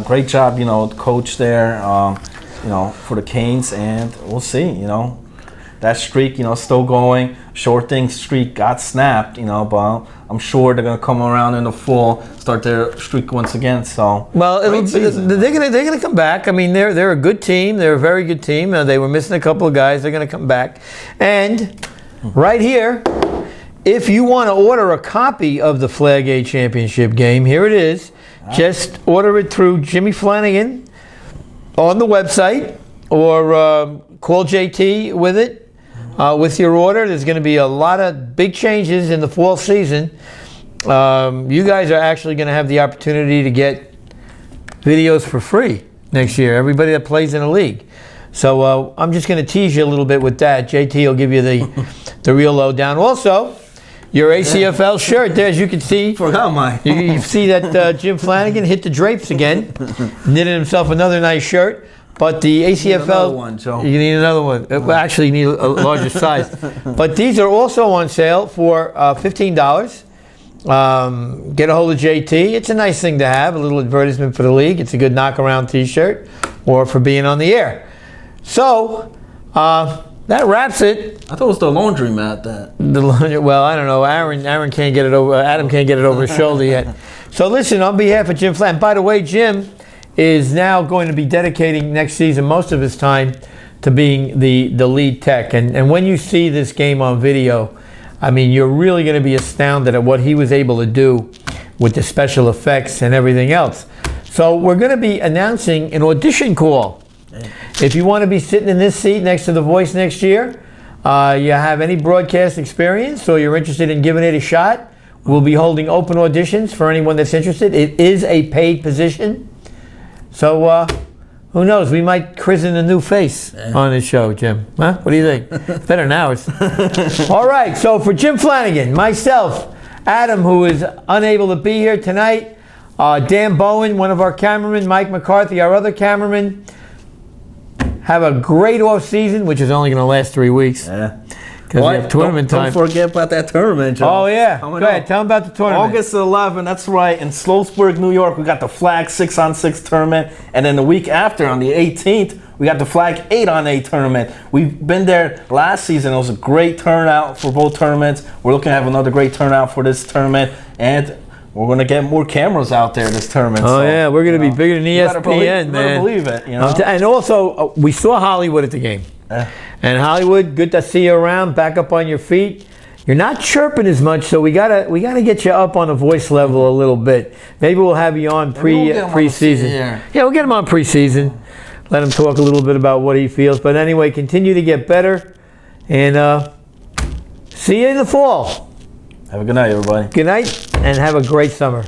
Great job, coach there, for the Canes, and we'll see. That streak, still going. Short thing streak got snapped, but I'm sure they're gonna come around in the fall, start their streak once again. So they're gonna come back. I mean, they're a good team. They're a very good team. They were missing a couple of guys. They're gonna come back, and right here, if you want to order a copy of the Flag A Championship game, here it is. Just order it through Jimmy Flanagan on the website, or call JT with it. With your order, there's going to be a lot of big changes in the fall season. You guys are actually going to have the opportunity to get videos for free next year, everybody that plays in a league. So I'm just going to tease you a little bit with that. JT will give you the real lowdown. Also, your ACFL shirt there, as you can see. Forgot mine. You see that Jim Flanagan hit the drapes again, knitted himself another nice shirt. But the ACFL, one, Joe. You need another one. Well, actually, you need a larger size. But these are also on sale for $15. Get a hold of JT. It's a nice thing to have, a little advertisement for the league. It's a good knock-around T-shirt, or for being on the air. So, that wraps it. I thought it was the laundromat that. Well, I don't know. Aaron can't get it over. Adam can't get it over his shoulder yet. So listen, on behalf of Jim Flan. By the way, Jim is now going to be dedicating next season most of his time to being the lead tech. And when you see this game on video, I mean, you're really going to be astounded at what he was able to do with the special effects and everything else. So we're going to be announcing an audition call. If you want to be sitting in this seat next to The Voice next year, you have any broadcast experience, or you're interested in giving it a shot, we'll be holding open auditions for anyone that's interested. It is a paid position. So who knows? We might christen a new face on this show, Jim. Huh? What do you think? It's better than ours. All right, so for Jim Flanagan, myself, Adam, who is unable to be here tonight, Dan Bowen, one of our cameramen, Mike McCarthy, our other cameraman, have a great off season, which is only going to last 3 weeks. Yeah. Because we have tournament time. Don't forget about that tournament, Joe. Oh, yeah. Go ahead. Tell them about the tournament. August 11th, that's right. In Sloatsburg, New York, we got the Flag 6-on-6 tournament. And then the week after, on the 18th, we got the Flag 8-on-8 tournament. We've been there last season. It was a great turnout for both tournaments. We're looking to have another great turnout for this tournament. And we're going to get more cameras out there this tournament. Oh, so, yeah. We're going to be bigger than ESPN, man. You better believe it, you know? And also, we saw Hollywood at the game. And Hollywood, good to see you around, back up on your feet. You're not chirping as much, so we gotta get you up on a voice level a little bit. Maybe we'll have you on preseason. Yeah, we'll get him on preseason. Let him talk a little bit about what he feels. But anyway, continue to get better, and see you in the fall. Have a good night, everybody. Good night, and have a great summer.